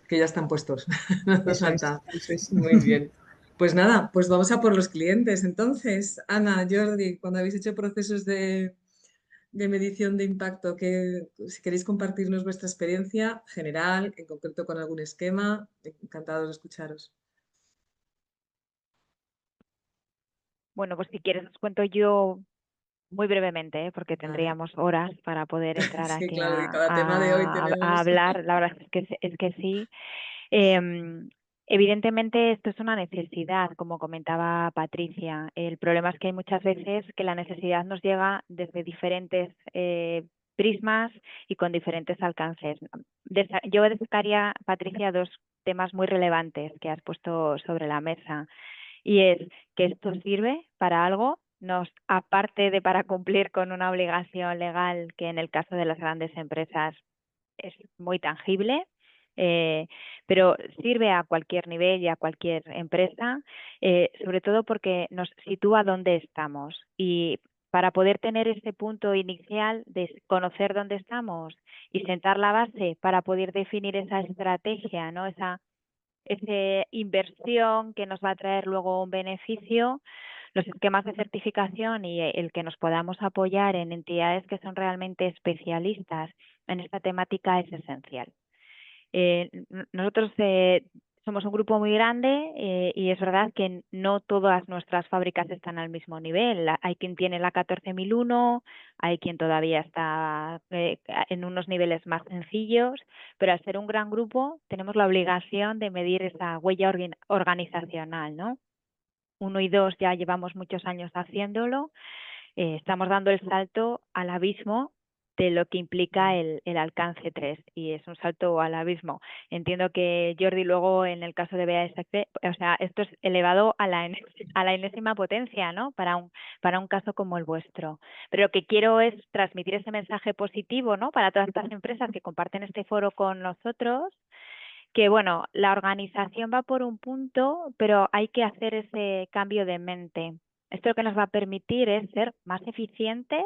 ya están puestos. No hace falta. Eso es. Muy bien. Pues nada, pues vamos a por los clientes. Entonces, Ana, Jordi, cuando habéis hecho procesos de medición de impacto, si queréis compartirnos vuestra experiencia general, en concreto con algún esquema, encantados de escucharos. Bueno, pues si quieres os cuento yo muy brevemente, porque Vale. tendríamos horas para poder entrar Sí, aquí claro, de cada tema de hoy tenemos. a hablar. La verdad es que sí. Evidentemente esto es una necesidad, como comentaba Patricia. El problema es que hay muchas veces que la necesidad nos llega desde diferentes prismas y con diferentes alcances. Yo destacaría, Patricia, dos temas muy relevantes que has puesto sobre la mesa. Y es que esto sirve para algo, aparte de para cumplir con una obligación legal que en el caso de las grandes empresas es muy tangible, pero sirve a cualquier nivel y a cualquier empresa, sobre todo porque nos sitúa dónde estamos. Y para poder tener ese punto inicial de conocer dónde estamos y sentar la base para poder definir esa estrategia, ¿no?, esa inversión que nos va a traer luego un beneficio, los esquemas de certificación y el que nos podamos apoyar en entidades que son realmente especialistas en esta temática es esencial. Nosotros somos un grupo muy grande y es verdad que no todas nuestras fábricas están al mismo nivel. Hay quien tiene la 14001, hay quien todavía está en unos niveles más sencillos, pero al ser un gran grupo tenemos la obligación de medir esa huella organizacional, ¿no? 1 y 2 ya llevamos muchos años haciéndolo. Estamos dando el salto al abismo de lo que implica el alcance 3 y es un salto al abismo. Entiendo que Jordi luego en el caso de BASF, o sea, esto es elevado a la enésima potencia, ¿no?, para un caso como el vuestro. Pero lo que quiero es transmitir ese mensaje positivo, ¿no?, para todas estas empresas que comparten este foro con nosotros, que bueno, la organización va por un punto, pero hay que hacer ese cambio de mente. Esto lo que nos va a permitir es ser más eficientes,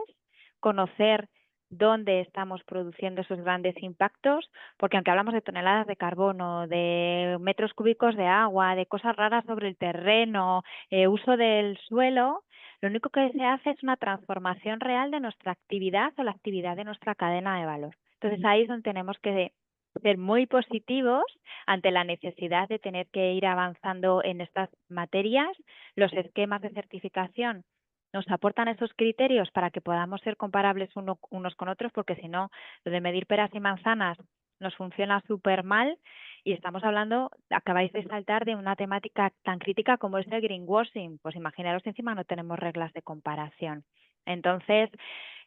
conocer dónde estamos produciendo esos grandes impactos, porque aunque hablamos de toneladas de carbono, de metros cúbicos de agua, de cosas raras sobre el terreno, uso del suelo, Lo único que se hace es una transformación real de nuestra actividad o la actividad de nuestra cadena de valor. Entonces ahí es donde tenemos que ser muy positivos ante la necesidad de tener que ir avanzando en estas materias. Los esquemas de certificación nos aportan esos criterios para que podamos ser comparables unos con otros, porque si no, lo de medir peras y manzanas nos funciona súper mal y estamos hablando, acabáis de saltar de una temática tan crítica como es el greenwashing. Pues imaginaros, encima no tenemos reglas de comparación. Entonces,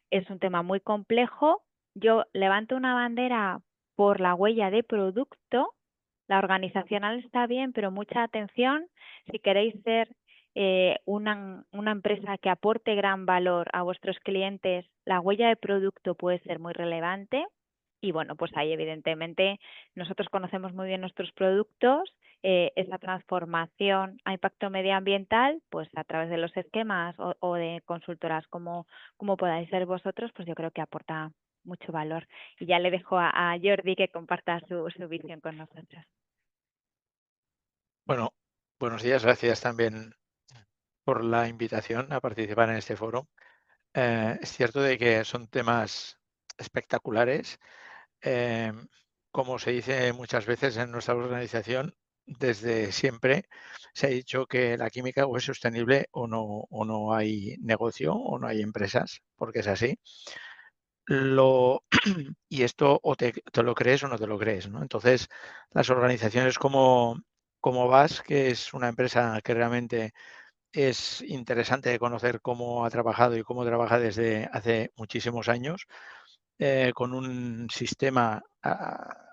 es un tema muy complejo. Yo levanto una bandera por la huella de producto. La organizacional está bien, pero mucha atención. Si queréis ser una empresa que aporte gran valor a vuestros clientes, la huella de producto puede ser muy relevante. Y bueno, pues ahí evidentemente nosotros conocemos muy bien nuestros productos, esa transformación a impacto medioambiental, pues a través de los esquemas o de consultoras como podáis ser vosotros, pues yo creo que aporta mucho valor. Y ya le dejo a Jordi que comparta su visión con nosotros. Bueno, buenos días, gracias también por la invitación a participar en este foro. Es cierto de que son temas espectaculares. Como se dice muchas veces en nuestra organización, desde siempre se ha dicho que la química o es sostenible o no hay negocio o no hay empresas, porque es así. Y esto o te lo crees o no te lo crees, ¿no? Entonces, las organizaciones como VAS, que es una empresa que realmente es interesante de conocer cómo ha trabajado y cómo trabaja desde hace muchísimos años, con un sistema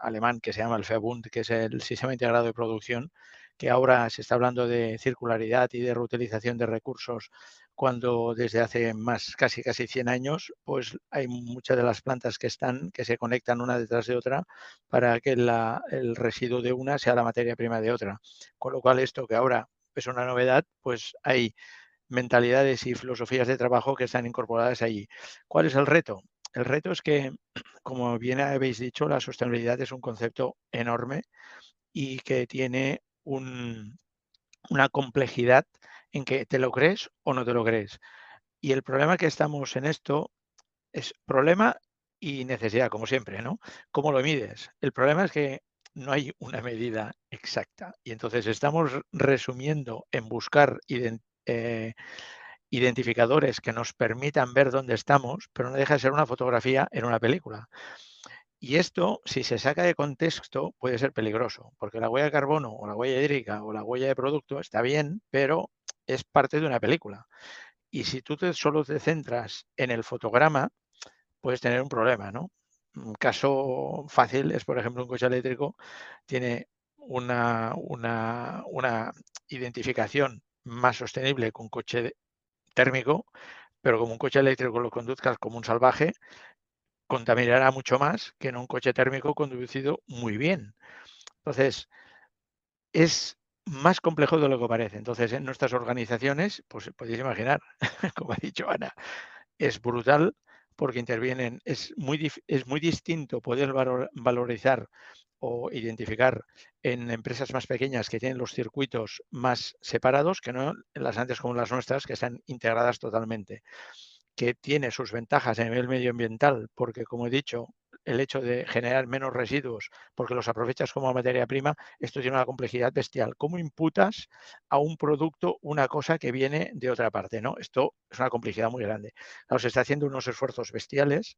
alemán que se llama el VERBUND, que es el Sistema Integrado de Producción, que ahora se está hablando de circularidad y de reutilización de recursos, cuando desde hace casi 100 años, pues hay muchas de las plantas que se conectan una detrás de otra para que el residuo de una sea la materia prima de otra. Con lo cual, esto que ahora es una novedad, pues hay mentalidades y filosofías de trabajo que están incorporadas allí. ¿Cuál es el reto? El reto es que, como bien habéis dicho, la sostenibilidad es un concepto enorme y que tiene una complejidad en que te lo crees o no te lo crees. Y el problema que estamos en esto es problema y necesidad, como siempre, ¿no? ¿Cómo lo mides? El problema es que no hay una medida exacta y entonces estamos resumiendo en buscar identificadores que nos permitan ver dónde estamos, pero no deja de ser una fotografía en una película. Y esto, si se saca de contexto, puede ser peligroso, porque la huella de carbono o la huella hídrica o la huella de producto está bien, pero es parte de una película. Y si tú solo te centras en el fotograma, puedes tener un problema, ¿no? Un caso fácil es, por ejemplo, un coche eléctrico tiene una identificación más sostenible que un coche térmico, pero como un coche eléctrico lo conduzcas como un salvaje, contaminará mucho más que en un coche térmico conducido muy bien. Entonces, es más complejo de lo que parece. Entonces, en nuestras organizaciones, pues podéis imaginar, como ha dicho Ana, es brutal porque intervienen, es muy distinto poder valorizar o identificar en empresas más pequeñas que tienen los circuitos más separados que no en las antes como las nuestras, que están integradas totalmente, que tiene sus ventajas a nivel medioambiental, porque como he dicho, el hecho de generar menos residuos, porque los aprovechas como materia prima, esto tiene una complejidad bestial. ¿Cómo imputas a un producto una cosa que viene de otra parte? ¿No? Esto es una complejidad muy grande. Claro, se está haciendo unos esfuerzos bestiales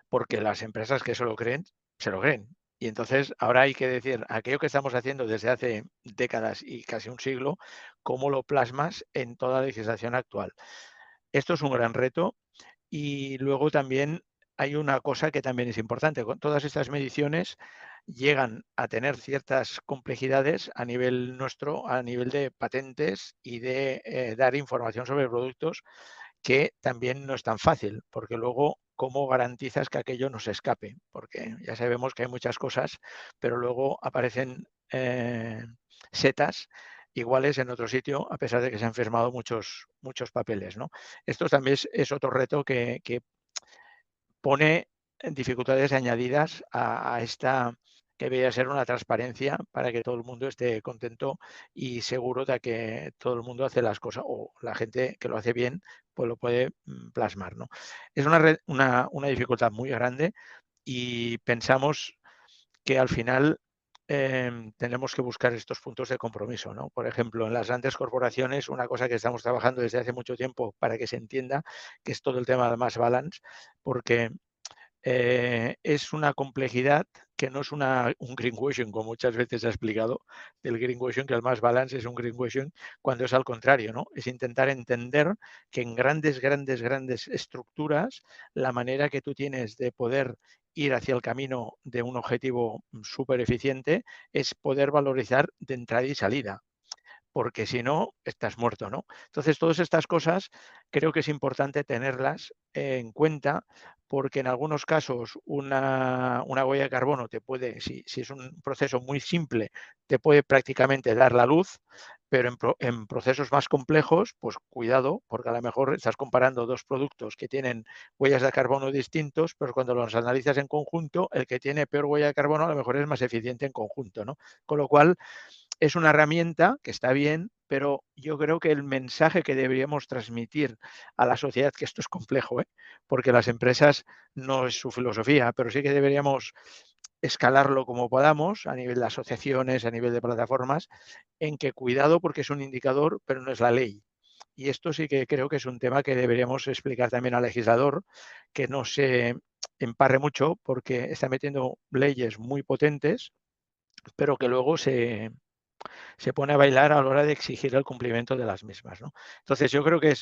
porque las empresas que se lo creen, se lo creen. Y entonces ahora hay que decir, aquello que estamos haciendo desde hace décadas y casi un siglo, ¿cómo lo plasmas en toda la legislación actual? Esto es un gran reto y luego también hay una cosa que también es importante. Con todas estas mediciones llegan a tener ciertas complejidades a nivel nuestro, a nivel de patentes y de dar información sobre productos, que también no es tan fácil, porque luego, ¿cómo garantizas que aquello no se escape? Porque ya sabemos que hay muchas cosas, pero luego aparecen setas iguales en otro sitio, a pesar de que se han firmado muchos papeles, ¿no? Esto también es otro reto que pone dificultades añadidas a esta que debería ser una transparencia para que todo el mundo esté contento y seguro de que todo el mundo hace las cosas, o la gente que lo hace bien, pues lo puede plasmar, ¿no? Es una dificultad muy grande y pensamos que al final tenemos que buscar estos puntos de compromiso, ¿no? Por ejemplo, en las grandes corporaciones, una cosa que estamos trabajando desde hace mucho tiempo para que se entienda, que es todo el tema del mass balance, porque es una complejidad que no es un greenwashing, como muchas veces se ha explicado, del greenwashing, que el mass balance es un greenwashing, cuando es al contrario, ¿no? Es intentar entender que en grandes estructuras, la manera que tú tienes de poder ir hacia el camino de un objetivo súper eficiente es poder valorizar de entrada y salida, porque si no, estás muerto, ¿no? Entonces, todas estas cosas creo que es importante tenerlas en cuenta, porque en algunos casos una huella de carbono te puede, si es un proceso muy simple, te puede prácticamente dar la luz, pero en procesos más complejos, pues cuidado, porque a lo mejor estás comparando dos productos que tienen huellas de carbono distintos, pero cuando los analizas en conjunto, el que tiene peor huella de carbono a lo mejor es más eficiente en conjunto, ¿no? Con lo cual, es una herramienta que está bien, pero yo creo que el mensaje que deberíamos transmitir a la sociedad, que esto es complejo, porque las empresas no es su filosofía, pero sí que deberíamos escalarlo como podamos a nivel de asociaciones, a nivel de plataformas, en que cuidado porque es un indicador, pero no es la ley. Y esto sí que creo que es un tema que deberíamos explicar también al legislador, que no se emparre mucho porque está metiendo leyes muy potentes, pero que luego se pone a bailar a la hora de exigir el cumplimiento de las mismas, ¿no? Entonces, yo creo que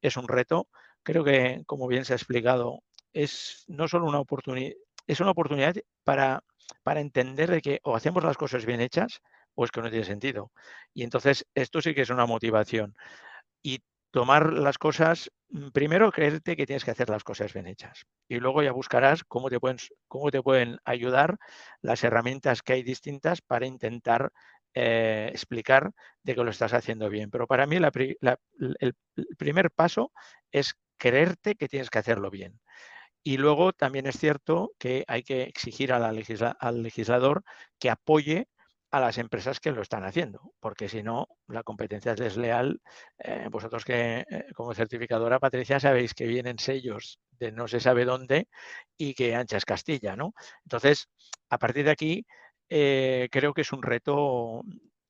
es un reto. Creo que, como bien se ha explicado, es no solo una oportunidad, es una oportunidad para entender de que o hacemos las cosas bien hechas o es que no tiene sentido. Y entonces, esto sí que es una motivación. Y tomar las cosas, primero creerte que tienes que hacer las cosas bien hechas y luego ya buscarás cómo te pueden ayudar las herramientas que hay distintas para intentar explicar de que lo estás haciendo bien. Pero para mí el primer paso es creerte que tienes que hacerlo bien. Y luego también es cierto que hay que exigir al legislador que apoye a las empresas que lo están haciendo, porque si no, la competencia es desleal. Vosotros que como certificadora, Patricia, sabéis que vienen sellos de no se sabe dónde y que ancha es Castilla, ¿no? Entonces, a partir de aquí, creo que es un reto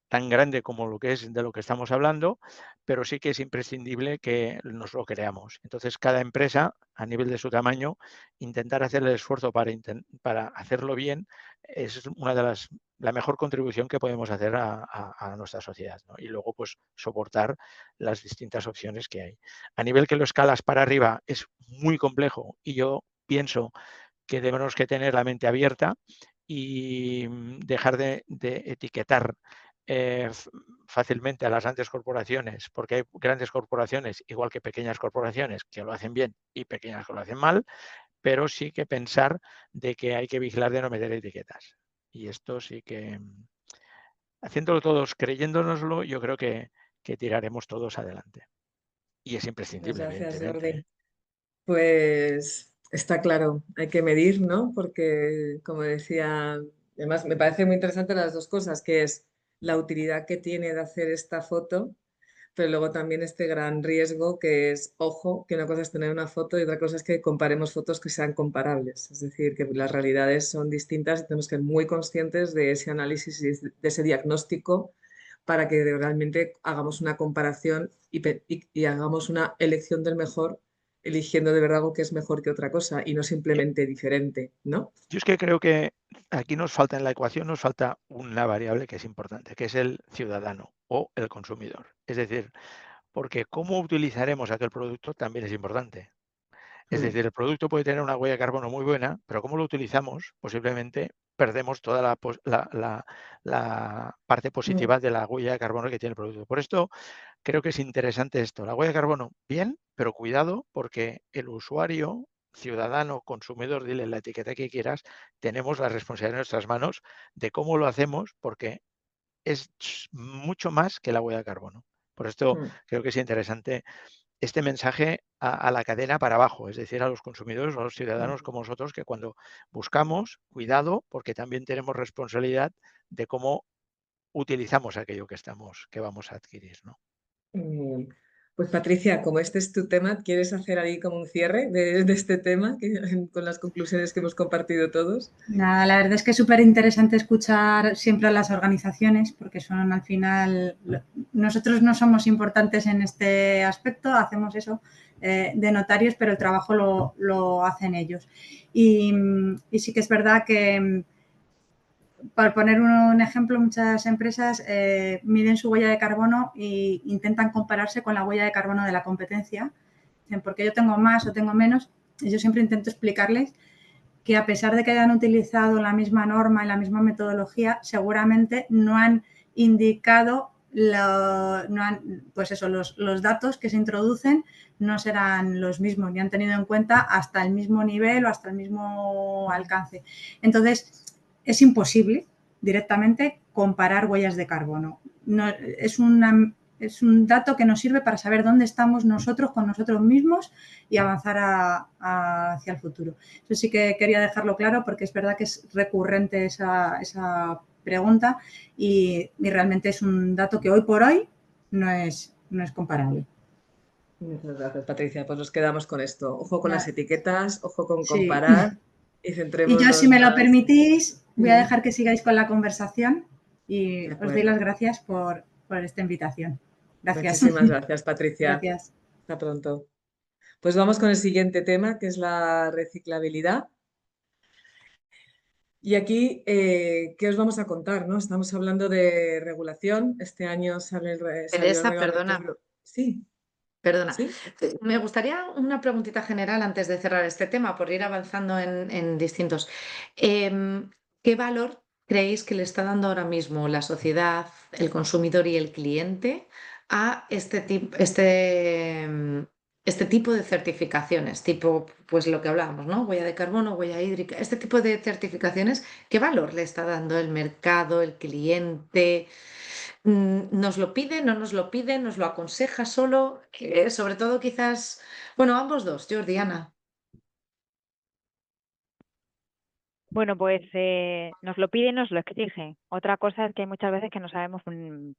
tan grande como lo que es de lo que estamos hablando, pero sí que es imprescindible que nos lo creamos. Entonces, cada empresa, a nivel de su tamaño, intentar hacer el esfuerzo para hacerlo bien es una de la mejor contribución que podemos hacer a nuestra sociedad, ¿no? Y luego, pues, soportar las distintas opciones que hay. A nivel que lo escalas para arriba es muy complejo y yo pienso que debemos que tener la mente abierta y dejar de etiquetar fácilmente a las grandes corporaciones, porque hay grandes corporaciones, igual que pequeñas corporaciones, que lo hacen bien y pequeñas que lo hacen mal, pero sí que pensar de que hay que vigilar de no meter etiquetas. Y esto sí que, haciéndolo todos, creyéndonoslo, yo creo que tiraremos todos adelante. Y es Muchas imprescindible, gracias, evidentemente, ¿eh? Jordi. Pues está claro, hay que medir, ¿no? Porque, como decía, además me parece muy interesante las dos cosas, que es la utilidad que tiene de hacer esta foto, pero luego también este gran riesgo que es, ojo, que una cosa es tener una foto y otra cosa es que comparemos fotos que sean comparables. Es decir, que las realidades son distintas y tenemos que ser muy conscientes de ese análisis y de ese diagnóstico para que realmente hagamos una comparación y hagamos una elección del mejor, eligiendo de verdad algo que es mejor que otra cosa y no simplemente diferente, ¿no? Yo es que creo que aquí nos falta en la ecuación, nos falta una variable que es importante, que es el ciudadano o el consumidor. Es decir, porque cómo utilizaremos aquel producto también es importante. Es Mm, decir, el producto puede tener una huella de carbono muy buena, pero cómo lo utilizamos, posiblemente perdemos toda la parte mm, positiva de la huella de carbono que tiene el producto. Por esto creo que es interesante esto. La huella de carbono, bien, pero cuidado porque el usuario, ciudadano, consumidor, dile la etiqueta que quieras, tenemos la responsabilidad en nuestras manos de cómo lo hacemos porque es mucho más que la huella de carbono. Por esto mm. creo que es interesante este mensaje a la cadena para abajo, es decir, a los consumidores o a los ciudadanos como nosotros, que cuando buscamos, cuidado, porque también tenemos responsabilidad de cómo utilizamos aquello que vamos a adquirir, ¿no? Pues Patricia, como este es tu tema, ¿quieres hacer ahí como un cierre de este tema con las conclusiones que hemos compartido todos? Nada, la verdad es que es súper interesante escuchar siempre a las organizaciones porque son al final, nosotros no somos importantes en este aspecto, hacemos eso de notarios, pero el trabajo lo hacen ellos. Y sí que es verdad que, por poner un ejemplo, muchas empresas miden su huella de carbono e intentan compararse con la huella de carbono de la competencia. Dicen, porque yo tengo más o tengo menos, y yo siempre intento explicarles que a pesar de que hayan utilizado la misma norma y la misma metodología, seguramente no han indicado, los datos que se introducen no serán los mismos, ni han tenido en cuenta hasta el mismo nivel o hasta el mismo alcance. Entonces, es imposible directamente comparar huellas de carbono. No, es un dato que nos sirve para saber dónde estamos nosotros con nosotros mismos y avanzar hacia el futuro. Eso sí que quería dejarlo claro porque es verdad que es recurrente esa pregunta y realmente es un dato que hoy por hoy no es comparable. Muchas gracias, Patricia. Pues nos quedamos con esto. Ojo con las Ya. etiquetas, ojo con Sí. comparar y Y yo, centrémonos si me lo más. permitís, voy a Sí. dejar que sigáis con la conversación y De os doy acuerdo. las gracias por esta invitación. Gracias. Muchísimas gracias, Patricia. Gracias. Hasta pronto. Pues vamos con el siguiente tema, que es la reciclabilidad. Y aquí, ¿qué os vamos a contar, no? Estamos hablando de regulación. Este año salió el Teresa, reglamento. perdona, Sí, perdona. sí. Me gustaría una preguntita general antes de cerrar este tema, por ir avanzando en distintos. ¿Qué valor creéis que le está dando ahora mismo la sociedad, el consumidor y el cliente a este tipo de certificaciones? Tipo, pues lo que hablábamos, ¿no? Huella de carbono, huella hídrica. Este tipo de certificaciones, ¿qué valor le está dando el mercado, el cliente? ¿Nos lo pide, no nos lo pide, nos lo aconseja solo? Sobre todo quizás, bueno, ambos dos, Jordi, Ana. Bueno, pues nos lo pide y nos lo exige. Otra cosa es que hay muchas veces que no sabemos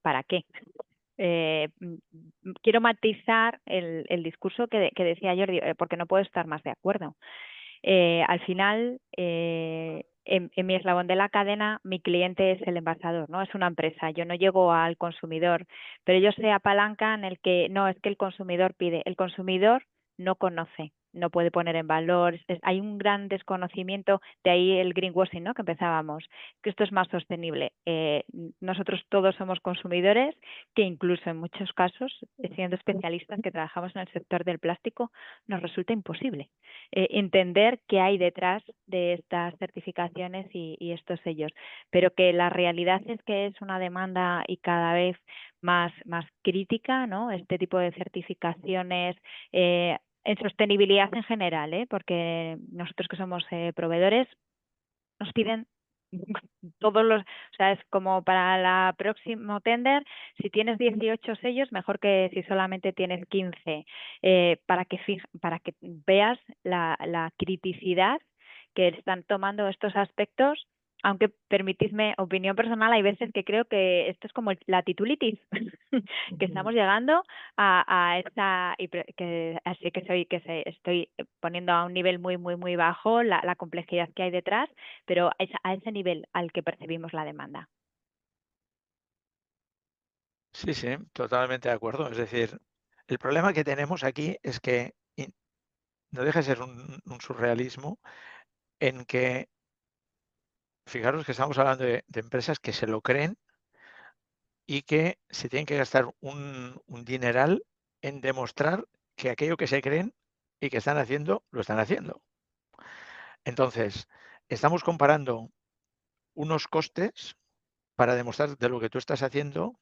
para qué. Quiero matizar el discurso que decía Jordi, porque no puedo estar más de acuerdo. Al final, en mi eslabón de la cadena, mi cliente es el envasador, ¿no? Es una empresa. Yo no llego al consumidor, pero ellos se apalancan en el que no, es que el consumidor pide. El consumidor no conoce, no puede poner en valor. Hay un gran desconocimiento, de ahí el greenwashing, ¿no? Que empezábamos, que esto es más sostenible. Nosotros todos somos consumidores, que incluso en muchos casos, siendo especialistas que trabajamos en el sector del plástico, nos resulta imposible entender qué hay detrás de estas certificaciones y estos sellos. Pero que la realidad es que es una demanda y cada vez más crítica, ¿no? Este tipo de certificaciones en sostenibilidad en general, porque nosotros que somos proveedores nos piden todos los, o sea, es como para la próximo tender, si tienes 18 sellos, mejor que si solamente tienes 15, para que veas la criticidad que están tomando estos aspectos, aunque permitidme opinión personal, hay veces que creo que esto es como la titulitis, que estamos llegando a esta, que así estoy poniendo a un nivel muy bajo la complejidad que hay detrás, pero es a ese nivel al que percibimos la demanda. Sí, sí, totalmente de acuerdo. Es decir, el problema que tenemos aquí es que no deja de ser un surrealismo en que, fijaros que estamos hablando de empresas que se lo creen y que se tienen que gastar un dineral en demostrar que aquello que se creen y que están haciendo, lo están haciendo. Entonces, estamos comparando unos costes para demostrar de lo que tú estás haciendo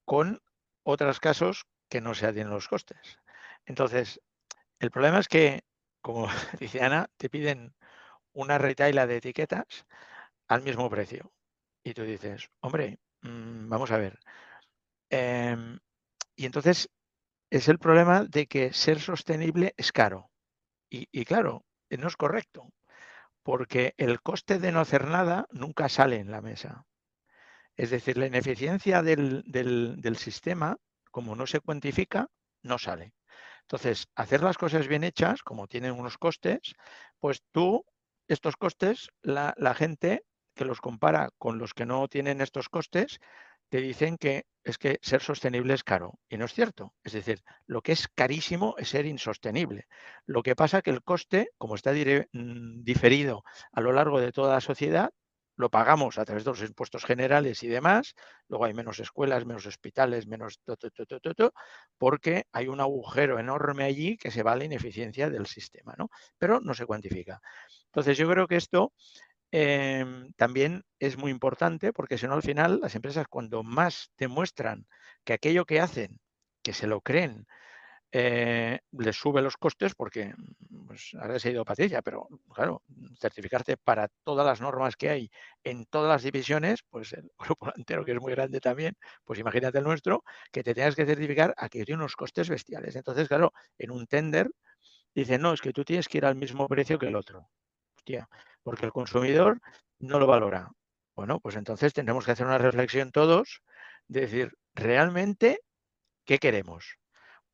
con otros casos que no se tienen los costes. Entonces, el problema es que, como dice Ana, te piden una retahíla de etiquetas al mismo precio. Y tú dices, hombre, vamos a ver. Y entonces es el problema de que ser sostenible es caro. Y claro, no es correcto, porque el coste de no hacer nada nunca sale en la mesa. Es decir, la ineficiencia del sistema, como no se cuantifica, no sale. Entonces, hacer las cosas bien hechas, como tienen unos costes, pues tú, estos costes, la gente que los compara con los que no tienen estos costes, te dicen que es que ser sostenible es caro. Y no es cierto. Es decir, lo que es carísimo es ser insostenible. Lo que pasa que el coste, como está diferido a lo largo de toda la sociedad, lo pagamos a través de los impuestos generales y demás. Luego hay menos escuelas, menos hospitales, menos porque hay un agujero enorme allí que se va a la ineficiencia del sistema, ¿no? Pero no se cuantifica. Entonces yo creo que esto también es muy importante porque si no al final las empresas cuando más demuestran que aquello que hacen, que se lo creen, les sube los costes porque, pues ahora se ha ido Patricia, pero claro, certificarte para todas las normas que hay en todas las divisiones, pues el grupo entero que es muy grande también, pues imagínate el nuestro, que te tengas que certificar, aquello tiene unos costes bestiales. Entonces, claro, en un tender dicen, no, es que tú tienes que ir al mismo precio que el otro. Hostia, porque el consumidor no lo valora. Bueno, pues entonces tendremos que hacer una reflexión todos, de decir, realmente, ¿qué queremos?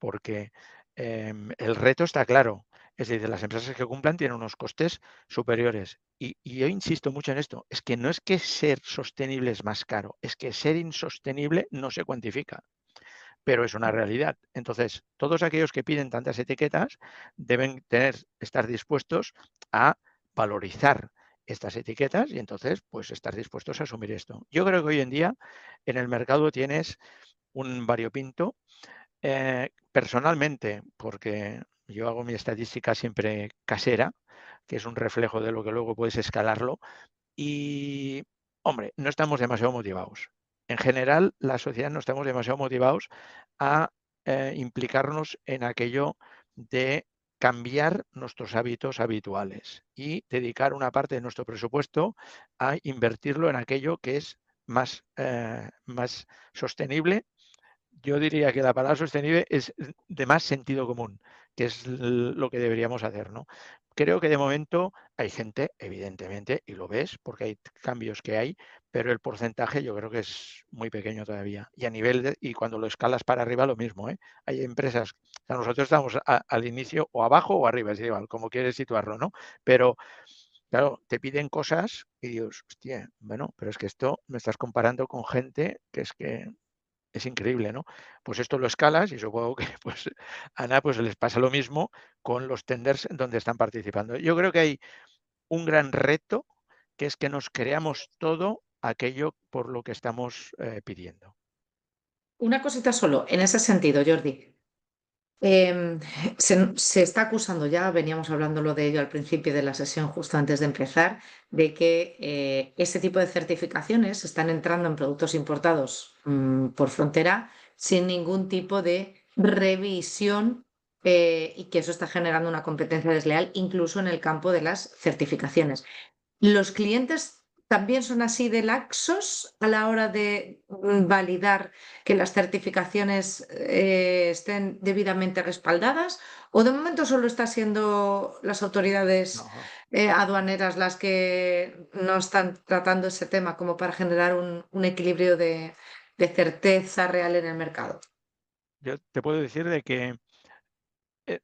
Porque el reto está claro. Es decir, las empresas que cumplan tienen unos costes superiores. Y yo insisto mucho en esto, es que no es que ser sostenible es más caro, es que ser insostenible no se cuantifica, pero es una realidad. Entonces, todos aquellos que piden tantas etiquetas deben estar dispuestos a valorizar estas etiquetas y entonces, pues, estar dispuestos a asumir esto. Yo creo que hoy en día en el mercado tienes un variopinto. Personalmente, porque yo hago mi estadística siempre casera, que es un reflejo de lo que luego puedes escalarlo, y, hombre, no estamos demasiado motivados. En general, la sociedad no estamos demasiado motivados a implicarnos en aquello de cambiar nuestros hábitos habituales y dedicar una parte de nuestro presupuesto a invertirlo en aquello que es más sostenible. Yo diría que la palabra sostenible es de más sentido común, que es lo que deberíamos hacer, ¿no? Creo que de momento hay gente, evidentemente, y lo ves porque hay cambios que hay, pero el porcentaje yo creo que es muy pequeño todavía. Y a nivel y cuando lo escalas para arriba, lo mismo, ¿eh? Hay empresas, o sea, nosotros estamos al inicio o abajo o arriba, es igual, como quieres situarlo, ¿no? Pero claro, te piden cosas y dices, hostia, bueno, pero es que esto me estás comparando con gente que es increíble, ¿no? Pues esto lo escalas y supongo que pues a Ana pues les pasa lo mismo con los tenders donde están participando. Yo creo que hay un gran reto que es que nos creamos todo aquello por lo que estamos pidiendo. Una cosita solo, en ese sentido, Jordi. Se está acusando ya, veníamos hablándolo de ello al principio de la sesión, justo antes de empezar, de que ese tipo de certificaciones están entrando en productos importados por frontera sin ningún tipo de revisión y que eso está generando una competencia desleal incluso en el campo de las certificaciones. ¿Los clientes también son así de laxos a la hora de validar que las certificaciones estén debidamente respaldadas? ¿O de momento solo están siendo las autoridades No, aduaneras las que no están tratando ese tema como para generar un equilibrio de certeza real en el mercado? yo te puedo decir de que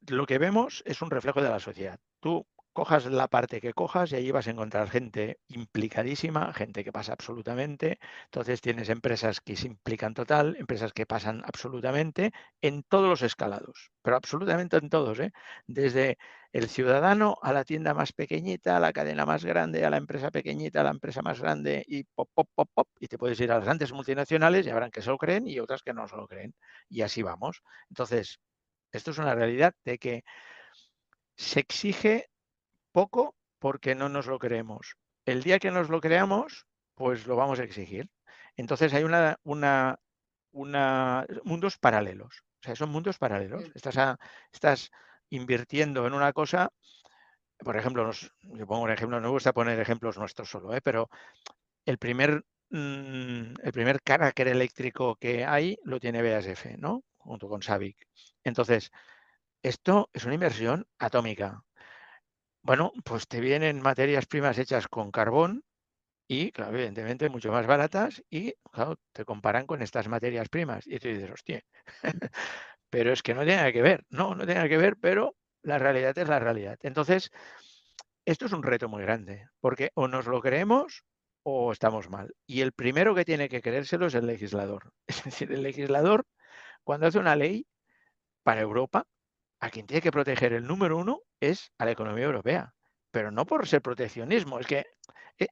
lo que vemos es un reflejo de la sociedad. Tú cojas la parte que cojas y allí vas a encontrar gente implicadísima, gente que pasa absolutamente. Entonces tienes empresas que se implican total, empresas que pasan absolutamente en todos los escalados, pero absolutamente en todos, ¿eh? Desde el ciudadano a la tienda más pequeñita, a la cadena más grande, a la empresa pequeñita, a la empresa más grande y pop, pop, pop, pop. Y te puedes ir a las grandes multinacionales y habrán que se lo creen y otras que no se lo creen. Y así vamos. Entonces, esto es una realidad de que se exige poco porque no nos lo creemos. El día que nos lo creamos, pues lo vamos a exigir. Entonces hay mundos paralelos. O sea, son mundos paralelos. Estás invirtiendo en una cosa, por ejemplo, yo pongo un ejemplo, no me gusta poner ejemplos nuestros solo, pero el primer carácter eléctrico que hay lo tiene BASF, ¿no? junto con SABIC. Entonces, esto es una inversión atómica. Bueno, pues te vienen materias primas hechas con carbón y, claro, evidentemente, mucho más baratas y, claro, te comparan con estas materias primas. Y tú dices, hostia, pero es que no tiene nada que ver. No, no tiene nada que ver, pero la realidad es la realidad. Entonces, esto es un reto muy grande, porque o nos lo creemos o estamos mal. Y el primero que tiene que creérselo es el legislador. Es decir, el legislador, cuando hace una ley para Europa, a quien tiene que proteger el número uno es a la economía europea. Pero no por ser proteccionismo, es que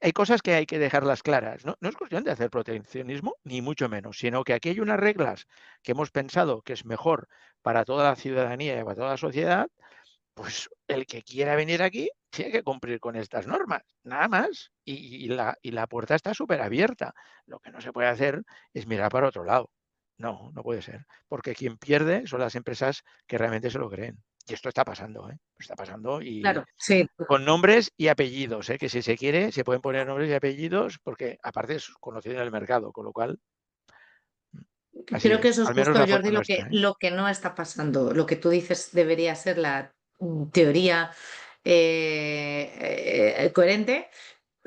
hay cosas que hay que dejarlas claras. No, no es cuestión de hacer proteccionismo, ni mucho menos, sino que aquí hay unas reglas que hemos pensado que es mejor para toda la ciudadanía y para toda la sociedad, pues el que quiera venir aquí tiene que cumplir con estas normas, nada más. Y la puerta está súper abierta. Lo que no se puede hacer es mirar para otro lado. No, no puede ser. Porque quien pierde son las empresas que realmente se lo creen. Y esto está pasando, ¿eh? Está pasando y Claro, sí. con nombres y apellidos, ¿eh? Que si se quiere se pueden poner nombres y apellidos porque aparte es conocido en el mercado, con lo cual así Creo que es, eso es al menos justo, la Jordi, forma nuestra, ¿eh? lo que no está pasando. Lo que tú dices debería ser la teoría coherente.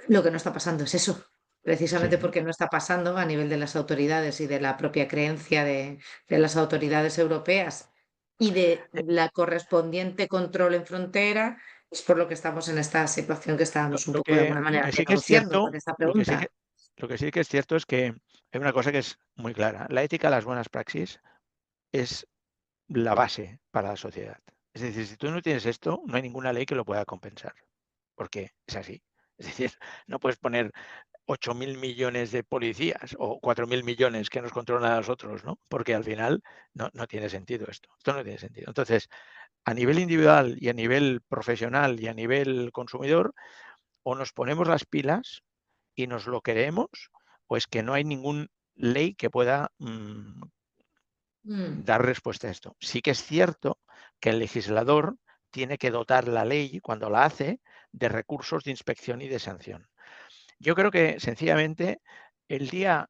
Lo que no está pasando es eso, precisamente Sí. porque no está pasando a nivel de las autoridades y de la propia creencia de las autoridades europeas y de la correspondiente control en frontera, es por lo que estamos en esta situación que estábamos un Lo poco de alguna que manera sí que es denunciando con cierto, esta lo que pregunta. sí que es cierto es que hay una cosa que es muy clara. La ética, las buenas praxis es la base para la sociedad. Es decir, si tú no tienes esto, no hay ninguna ley que lo pueda compensar, porque es así. Es decir, no puedes poner 8.000 millones de policías o 4.000 millones que nos controlan a nosotros, ¿no? Porque al final no tiene sentido esto. Esto no tiene sentido. Entonces, a nivel individual y a nivel profesional y a nivel consumidor, o nos ponemos las pilas y nos lo creemos, o es que no hay ninguna ley que pueda Mm, dar respuesta a esto. Sí que es cierto que el legislador tiene que dotar la ley, cuando la hace, de recursos de inspección y de sanción. Yo creo que sencillamente el día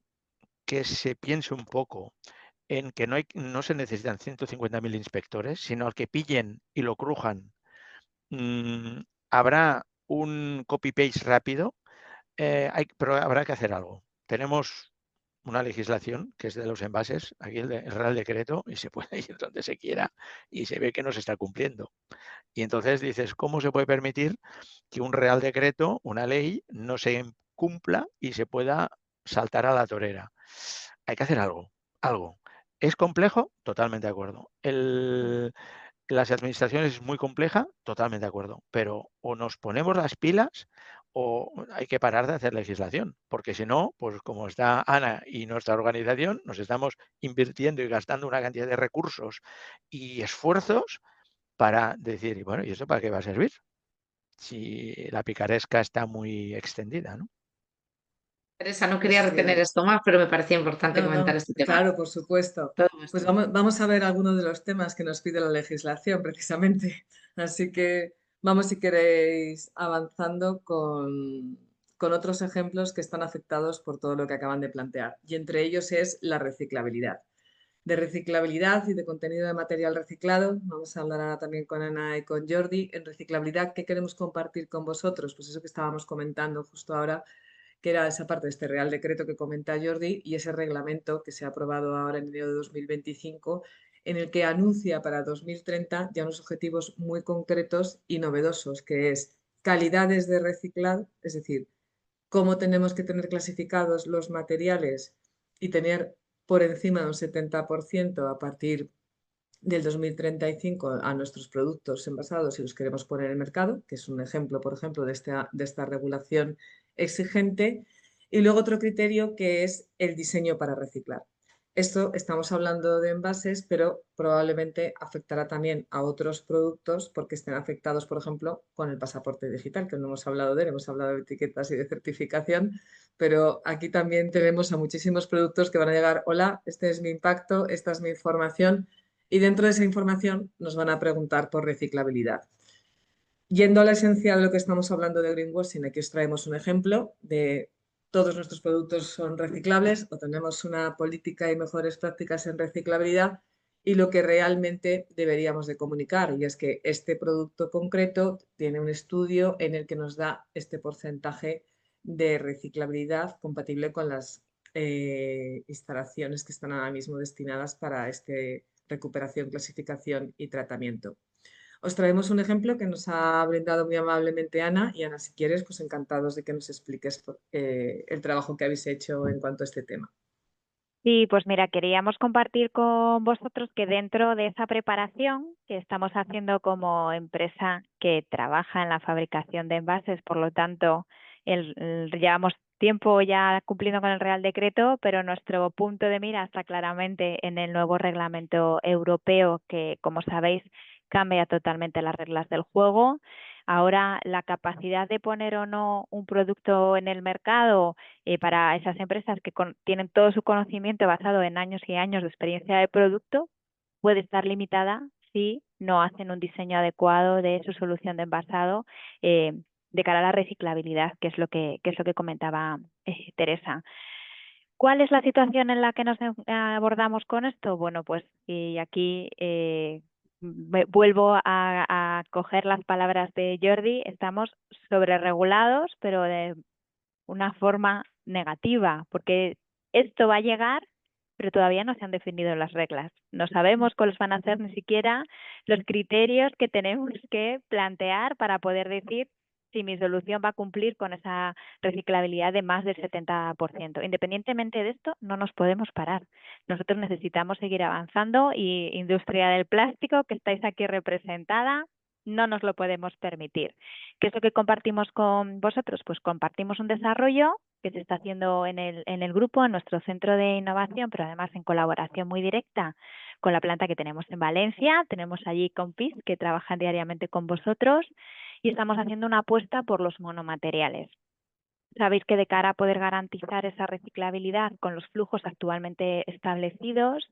que se piense un poco en que no se necesitan 150.000 inspectores, sino al que pillen y lo crujan, habrá un copy-paste rápido, pero habrá que hacer algo. Tenemos una legislación que es de los envases, aquí el Real Decreto, y se puede ir donde se quiera y se ve que no se está cumpliendo. Y entonces dices, ¿cómo se puede permitir que un Real Decreto, una ley, no se cumpla y se pueda saltar a la torera? Hay que hacer algo, algo. ¿Es complejo? Totalmente de acuerdo. Las administraciones es muy compleja, totalmente de acuerdo. Pero o nos ponemos las pilas o hay que parar de hacer legislación, porque si no, pues como está Ana y nuestra organización, nos estamos invirtiendo y gastando una cantidad de recursos y esfuerzos para decir, y bueno, ¿y esto para qué va a servir? Si la picaresca está muy extendida, ¿no? Teresa, no quería Así retener es. esto más, pero me parecía importante No, comentar no, este tema. claro, por supuesto. Todo Pues esto. vamos a ver algunos de los temas que nos pide la legislación, precisamente. Así que vamos, si queréis, avanzando con otros ejemplos que están afectados por todo lo que acaban de plantear. Y entre ellos es la reciclabilidad. De reciclabilidad y de contenido de material reciclado, vamos a hablar ahora también con Ana y con Jordi. En reciclabilidad, ¿qué queremos compartir con vosotros? Pues eso que estábamos comentando justo ahora, que era esa parte de este Real Decreto que comenta Jordi y ese reglamento que se ha aprobado ahora en enero de 2025, en el que anuncia para 2030 ya unos objetivos muy concretos y novedosos, que es calidades de reciclado, es decir, cómo tenemos que tener clasificados los materiales y tener por encima de un 70% a partir del 2035 a nuestros productos envasados si los queremos poner en el mercado, que es un ejemplo, por ejemplo, de esta regulación exigente. Y luego otro criterio que es el diseño para reciclar. Esto estamos hablando de envases, pero probablemente afectará también a otros productos porque estén afectados, por ejemplo, con el pasaporte digital, que no hemos hablado de él, hemos hablado de etiquetas y de certificación, pero aquí también tenemos a muchísimos productos que van a llegar, hola, este es mi impacto, esta es mi información, y dentro de esa información nos van a preguntar por reciclabilidad. Yendo a la esencia de lo que estamos hablando de greenwashing, aquí os traemos un ejemplo de todos nuestros productos son reciclables o tenemos una política y mejores prácticas en reciclabilidad y lo que realmente deberíamos de comunicar, y es que este producto concreto tiene un estudio en el que nos da este porcentaje de reciclabilidad compatible con las instalaciones que están ahora mismo destinadas para recuperación, clasificación y tratamiento. Os traemos un ejemplo que nos ha brindado muy amablemente Ana, y Ana, si quieres, pues encantados de que nos expliques el trabajo que habéis hecho en cuanto a este tema. Sí, pues mira, queríamos compartir con vosotros que dentro de esa preparación que estamos haciendo como empresa que trabaja en la fabricación de envases, por lo tanto, llevamos tiempo ya cumpliendo con el Real Decreto, pero nuestro punto de mira está claramente en el nuevo reglamento europeo que, como sabéis, cambia totalmente las reglas del juego. Ahora, la capacidad de poner o no un producto en el mercado para esas empresas que tienen todo su conocimiento basado en años y años de experiencia de producto puede estar limitada si no hacen un diseño adecuado de su solución de envasado de cara a la reciclabilidad, que es lo que comentaba Teresa. ¿Cuál es la situación en la que nos abordamos con esto? Bueno, pues y aquí vuelvo a coger las palabras de Jordi, estamos sobreregulados, pero de una forma negativa, porque esto va a llegar, pero todavía no se han definido las reglas. No sabemos cuáles van a ser ni siquiera los criterios que tenemos que plantear para poder decir si mi solución va a cumplir con esa reciclabilidad de más del 70%. Independientemente de esto, no nos podemos parar. Nosotros necesitamos seguir avanzando y industria del plástico, que estáis aquí representada, no nos lo podemos permitir. ¿Qué es lo que compartimos con vosotros? Pues compartimos un desarrollo que se está haciendo en el grupo, en nuestro centro de innovación, pero además en colaboración muy directa con la planta que tenemos en Valencia. Tenemos allí compis que trabajan diariamente con vosotros y estamos haciendo una apuesta por los monomateriales. Sabéis que de cara a poder garantizar esa reciclabilidad con los flujos actualmente establecidos,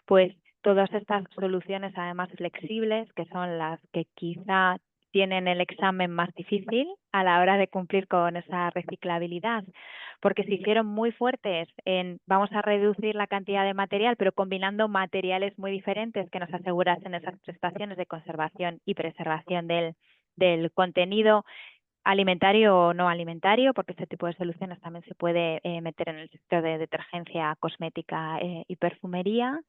pues todas estas soluciones además flexibles, que son las que quizá tienen el examen más difícil a la hora de cumplir con esa reciclabilidad, porque se hicieron muy fuertes en vamos a reducir la cantidad de material, pero combinando materiales muy diferentes que nos asegurasen esas prestaciones de conservación y preservación del contenido alimentario o no alimentario, porque este tipo de soluciones también se puede meter en el sector de detergencia, cosmética y perfumería.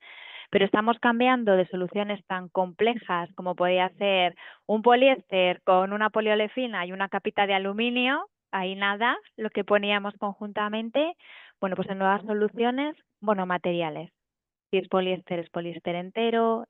Pero estamos cambiando de soluciones tan complejas como podía ser un poliéster con una poliolefina y una capita de aluminio, ahí nada, lo que poníamos conjuntamente, bueno, pues en nuevas soluciones, monomateriales. Si es poliéster entero,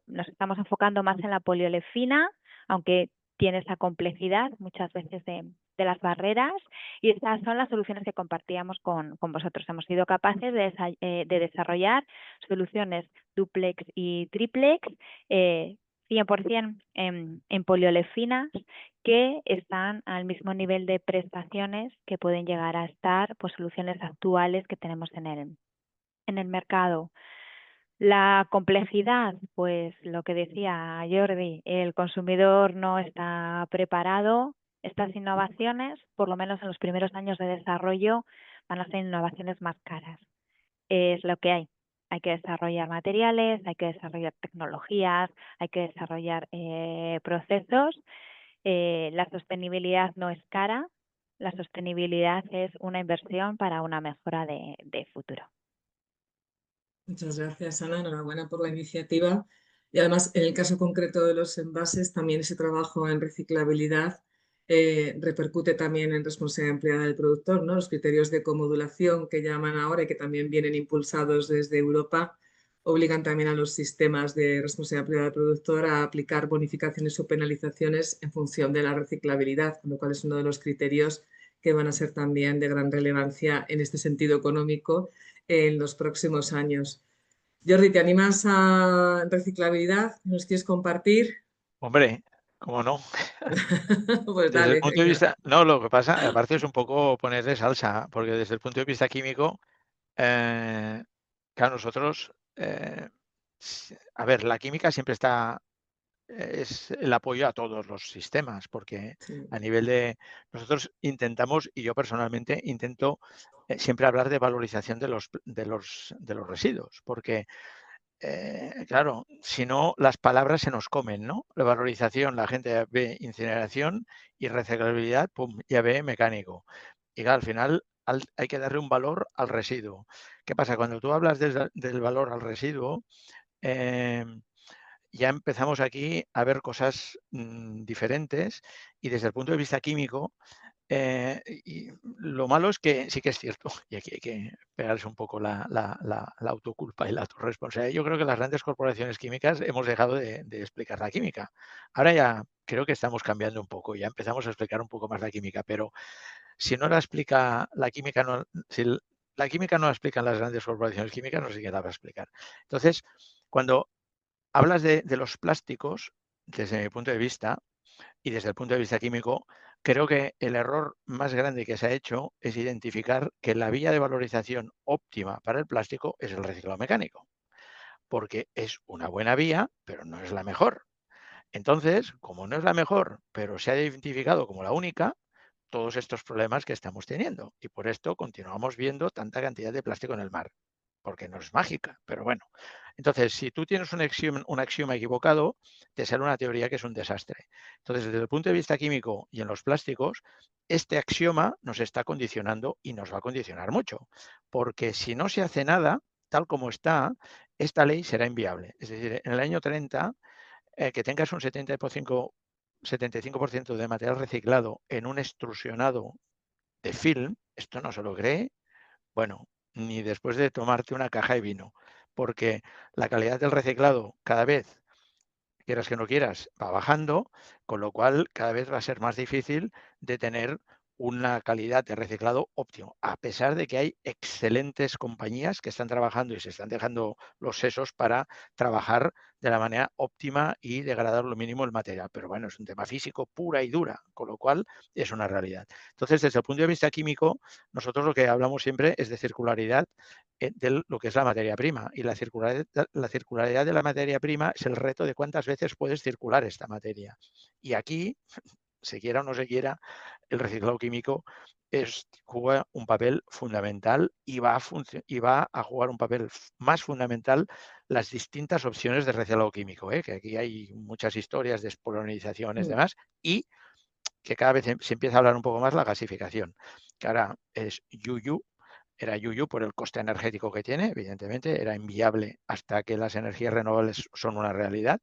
nos estamos enfocando más en la poliolefina, aunque tiene esa complejidad muchas veces de las barreras, y estas son las soluciones que compartíamos con vosotros. Hemos sido capaces de desarrollar soluciones duplex y triplex 100% en poliolefinas que están al mismo nivel de prestaciones que pueden llegar a estar pues, soluciones actuales que tenemos en el mercado. La complejidad, pues lo que decía Jordi, el consumidor no está preparado. Estas innovaciones, por lo menos en los primeros años de desarrollo, van a ser innovaciones más caras. Es lo que hay. Hay que desarrollar materiales, hay que desarrollar tecnologías, hay que desarrollar procesos. La sostenibilidad no es cara, la sostenibilidad es una inversión para una mejora de futuro. Muchas gracias, Ana. Enhorabuena por la iniciativa. Y además, en el caso concreto de los envases, también ese trabajo en reciclabilidad repercute también en responsabilidad empleada del productor, ¿no? Los criterios de comodulación que llaman ahora y que también vienen impulsados desde Europa obligan también a los sistemas de responsabilidad empleada del productor a aplicar bonificaciones o penalizaciones en función de la reciclabilidad, lo cual es uno de los criterios que van a ser también de gran relevancia en este sentido económico en los próximos años. Jordi, ¿te animas a reciclabilidad? ¿Nos quieres compartir? Hombre, ¿cómo no? Pues Desde el dale, punto de venga. vista, no, lo que pasa, aparte es un poco ponerle salsa, porque desde el punto de vista químico, claro, nosotros, a ver, la química siempre está, es el apoyo a todos los sistemas, porque Sí. a nivel de, nosotros intentamos, y yo personalmente intento siempre hablar de valorización de los residuos, porque claro, si no, las palabras se nos comen, ¿no? La valorización, la gente ve incineración y reciclabilidad, pum, ya ve mecánico. Y claro, al final hay que darle un valor al residuo. ¿Qué pasa? Cuando tú hablas del valor al residuo, ya empezamos aquí a ver cosas diferentes y desde el punto de vista químico, y lo malo es que sí que es cierto, y aquí hay que pegarse un poco la autoculpa y la autorresponsabilidad. Yo creo que las grandes corporaciones químicas hemos dejado de explicar la química. Ahora ya creo que estamos cambiando un poco, ya empezamos a explicar un poco más la química, pero si no la explica la química, si la química no la explican las grandes corporaciones químicas, no sé quién la va a explicar. Entonces, cuando hablas de los plásticos, desde mi punto de vista, y desde el punto de vista químico, creo que el error más grande que se ha hecho es identificar que la vía de valorización óptima para el plástico es el reciclado mecánico, porque es una buena vía, pero no es la mejor. Entonces, como no es la mejor, pero se ha identificado como la única, todos estos problemas que estamos teniendo. Y por esto continuamos viendo tanta cantidad de plástico en el mar, porque no es mágica, pero bueno. Entonces, si tú tienes un axioma equivocado, te sale una teoría que es un desastre. Entonces, desde el punto de vista químico y en los plásticos, este axioma nos está condicionando y nos va a condicionar mucho, porque si no se hace nada, tal como está, esta ley será inviable. Es decir, en el año 30, que tengas un 75% de material reciclado en un extrusionado de film, esto no se lo cree, bueno, ni después de tomarte una caja de vino, porque la calidad del reciclado cada vez, quieras que no quieras, va bajando, con lo cual cada vez va a ser más difícil de tener una calidad de reciclado óptimo, a pesar de que hay excelentes compañías que están trabajando y se están dejando los sesos para trabajar de la manera óptima y degradar lo mínimo el material. Pero bueno, es un tema físico pura y dura, con lo cual es una realidad. Entonces, desde el punto de vista químico, nosotros lo que hablamos siempre es de circularidad de lo que es la materia prima. Y la circularidad de la materia prima es el reto de cuántas veces puedes circular esta materia. Y aquí, se quiera o no se quiera, el reciclado químico juega un papel fundamental y va a jugar un papel más fundamental las distintas opciones de reciclado químico, que aquí hay muchas historias de espolonizaciones y demás, y que cada vez se empieza a hablar un poco más la gasificación, que ahora es yuyu, era yuyu por el coste energético que tiene, evidentemente, era inviable hasta que las energías renovables son una realidad,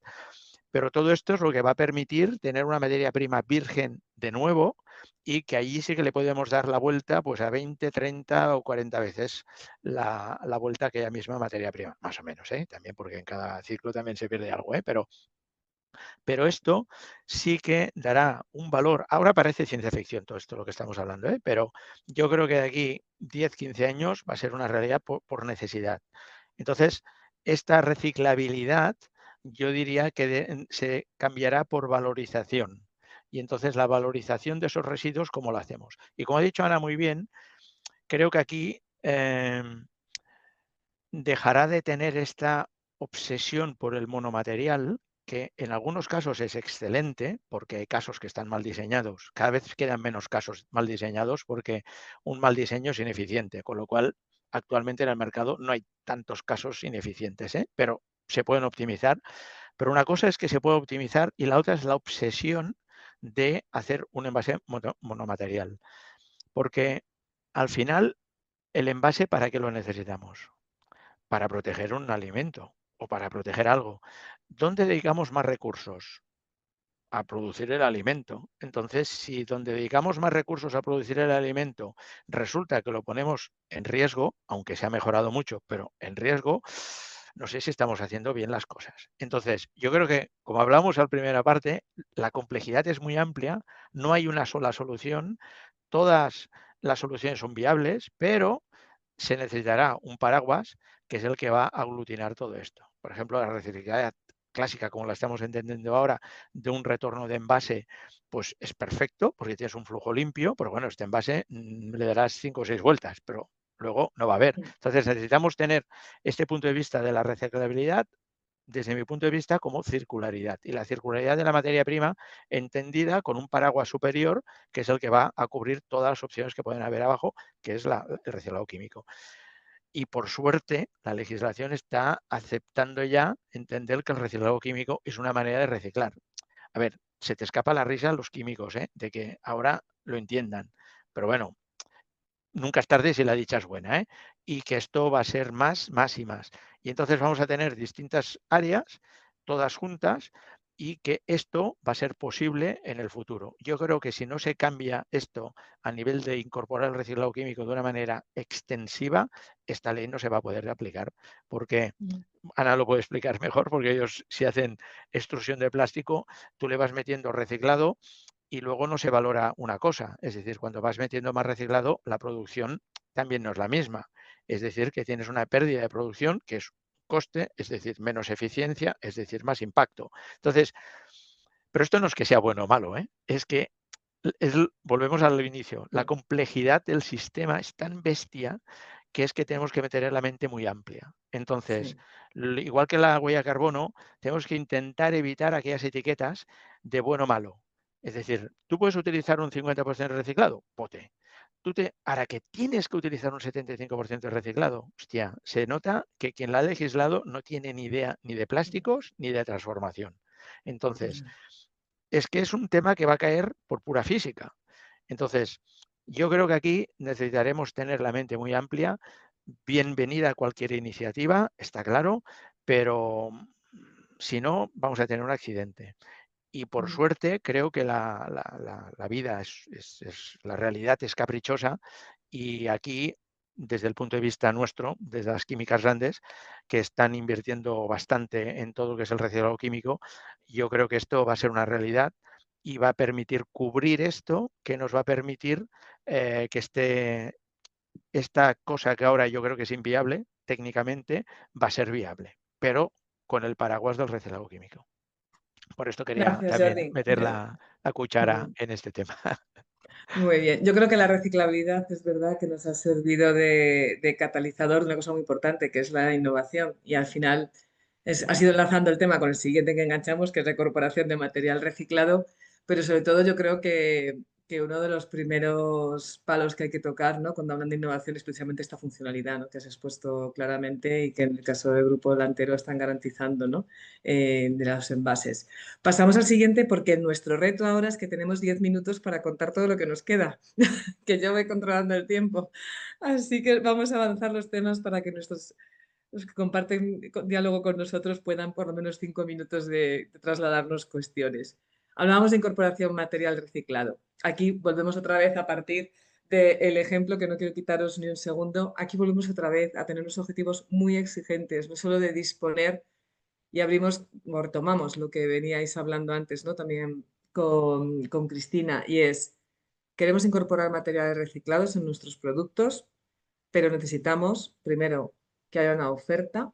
pero todo esto es lo que va a permitir tener una materia prima virgen de nuevo y que allí sí que le podemos dar la vuelta pues a 20, 30 o 40 veces la vuelta a aquella misma materia prima, más o menos, también porque en cada ciclo también se pierde algo, pero esto sí que dará un valor. Ahora parece ciencia ficción todo esto lo que estamos hablando, pero yo creo que de aquí 10, 15 años va a ser una realidad por necesidad. Entonces, esta reciclabilidad yo diría que se cambiará por valorización. Y entonces la valorización de esos residuos, ¿cómo lo hacemos? Y como ha dicho Ana muy bien, creo que aquí dejará de tener esta obsesión por el monomaterial, que en algunos casos es excelente, porque hay casos que están mal diseñados. Cada vez quedan menos casos mal diseñados porque un mal diseño es ineficiente, con lo cual actualmente en el mercado no hay tantos casos ineficientes, pero se pueden optimizar. Pero una cosa es que se puede optimizar y la otra es la obsesión de hacer un envase monomaterial. Porque al final, el envase, ¿para qué lo necesitamos? Para proteger un alimento o para proteger algo. ¿Dónde dedicamos más recursos? A producir el alimento. Entonces, si donde dedicamos más recursos a producir el alimento resulta que lo ponemos en riesgo, aunque se ha mejorado mucho, pero en riesgo, no sé si estamos haciendo bien las cosas. Entonces, yo creo que, como hablamos al primera parte, la complejidad es muy amplia, no hay una sola solución, todas las soluciones son viables, pero se necesitará un paraguas que es el que va a aglutinar todo esto. Por ejemplo, la reciclabilidad clásica, como la estamos entendiendo ahora, de un retorno de envase, pues es perfecto porque tienes un flujo limpio, pero bueno, este envase le darás 5 o 6 vueltas, pero luego no va a haber. Entonces necesitamos tener este punto de vista de la reciclabilidad desde mi punto de vista, como circularidad. Y la circularidad de la materia prima entendida con un paraguas superior, que es el que va a cubrir todas las opciones que pueden haber abajo, que es el reciclado químico. Y por suerte, la legislación está aceptando ya entender que el reciclado químico es una manera de reciclar. A ver, se te escapa la risa a los químicos, de que ahora lo entiendan. Pero bueno, nunca es tarde si la dicha es buena, y que esto va a ser más, más y más. Y entonces vamos a tener distintas áreas, todas juntas, y que esto va a ser posible en el futuro. Yo creo que si no se cambia esto a nivel de incorporar el reciclado químico de una manera extensiva, esta ley no se va a poder aplicar, porque Ana lo puede explicar mejor, porque ellos si hacen extrusión de plástico, tú le vas metiendo reciclado y luego no se valora una cosa. Es decir, cuando vas metiendo más reciclado, la producción también no es la misma. Es decir, que tienes una pérdida de producción, que es coste, es decir, menos eficiencia, es decir, más impacto. Entonces, pero esto no es que sea bueno o malo, es que volvemos al inicio, la complejidad del sistema es tan bestia que es que tenemos que meter la mente muy amplia. Entonces, igual que la huella de carbono, tenemos que intentar evitar aquellas etiquetas de bueno o malo. Es decir, tú puedes utilizar un 50% de reciclado, pote. Ahora que tienes que utilizar un 75% de reciclado, hostia, se nota que quien la ha legislado no tiene ni idea ni de plásticos ni de transformación. Entonces, es que es un tema que va a caer por pura física. Entonces, yo creo que aquí necesitaremos tener la mente muy amplia. Bienvenida a cualquier iniciativa, está claro, pero si no, vamos a tener un accidente. Y por suerte, creo que la vida la realidad es caprichosa y aquí, desde el punto de vista nuestro, desde las químicas grandes, que están invirtiendo bastante en todo lo que es el reciclado químico, yo creo que esto va a ser una realidad y va a permitir cubrir esto, que nos va a permitir que esta cosa que ahora yo creo que es inviable técnicamente, va a ser viable, pero con el paraguas del reciclado químico. Por esto quería Gracias, también Jordi. meter la cuchara en este tema. Muy bien. Yo creo que la reciclabilidad es verdad que nos ha servido de catalizador de una cosa muy importante, que es la innovación. Y al final ha sido enlazando el tema con el siguiente que enganchamos, que es la incorporación de material reciclado. Pero sobre todo yo creo que uno de los primeros palos que hay que tocar, ¿no? Cuando hablan de innovación es precisamente esta funcionalidad, ¿no? Que has expuesto claramente y que en el caso del grupo delantero están garantizando, ¿no? De los envases. Pasamos al siguiente porque nuestro reto ahora es que tenemos 10 minutos para contar todo lo que nos queda, que yo voy controlando el tiempo. Así que vamos a avanzar los temas para que los que comparten diálogo con nosotros puedan por lo menos 5 minutos de trasladarnos cuestiones. Hablábamos de incorporación material reciclado. Aquí volvemos otra vez a partir del ejemplo que no quiero quitaros ni un segundo. Aquí volvemos otra vez a tener unos objetivos muy exigentes, no solo de disponer y abrimos o retomamos lo que veníais hablando antes, ¿no? También con Cristina, y es, queremos incorporar materiales reciclados en nuestros productos, pero necesitamos, primero, que haya una oferta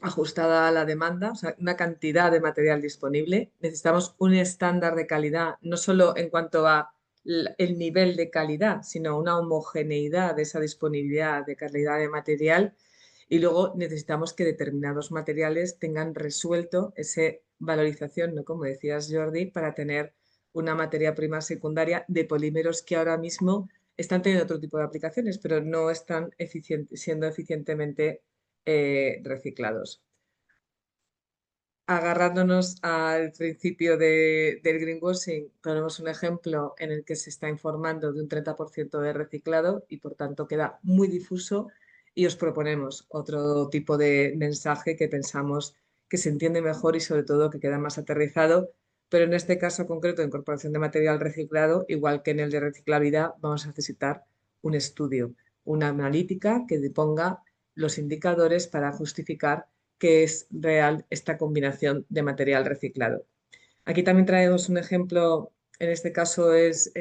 ajustada a la demanda, o sea, una cantidad de material disponible. Necesitamos un estándar de calidad, no solo en cuanto a el nivel de calidad, sino una homogeneidad de esa disponibilidad de calidad de material. Y luego necesitamos que determinados materiales tengan resuelto esa valorización, ¿no? Como decías, Jordi, para tener una materia prima secundaria de polímeros que ahora mismo están teniendo otro tipo de aplicaciones, pero no están siendo eficientemente reciclados. Agarrándonos al principio del greenwashing, ponemos un ejemplo en el que se está informando de un 30% de reciclado y por tanto queda muy difuso y os proponemos otro tipo de mensaje que pensamos que se entiende mejor y sobre todo que queda más aterrizado, pero en este caso concreto de incorporación de material reciclado, igual que en el de reciclabilidad, vamos a necesitar un estudio, una analítica que ponga los indicadores para justificar que es real esta combinación de material reciclado. Aquí también traemos un ejemplo, en este caso es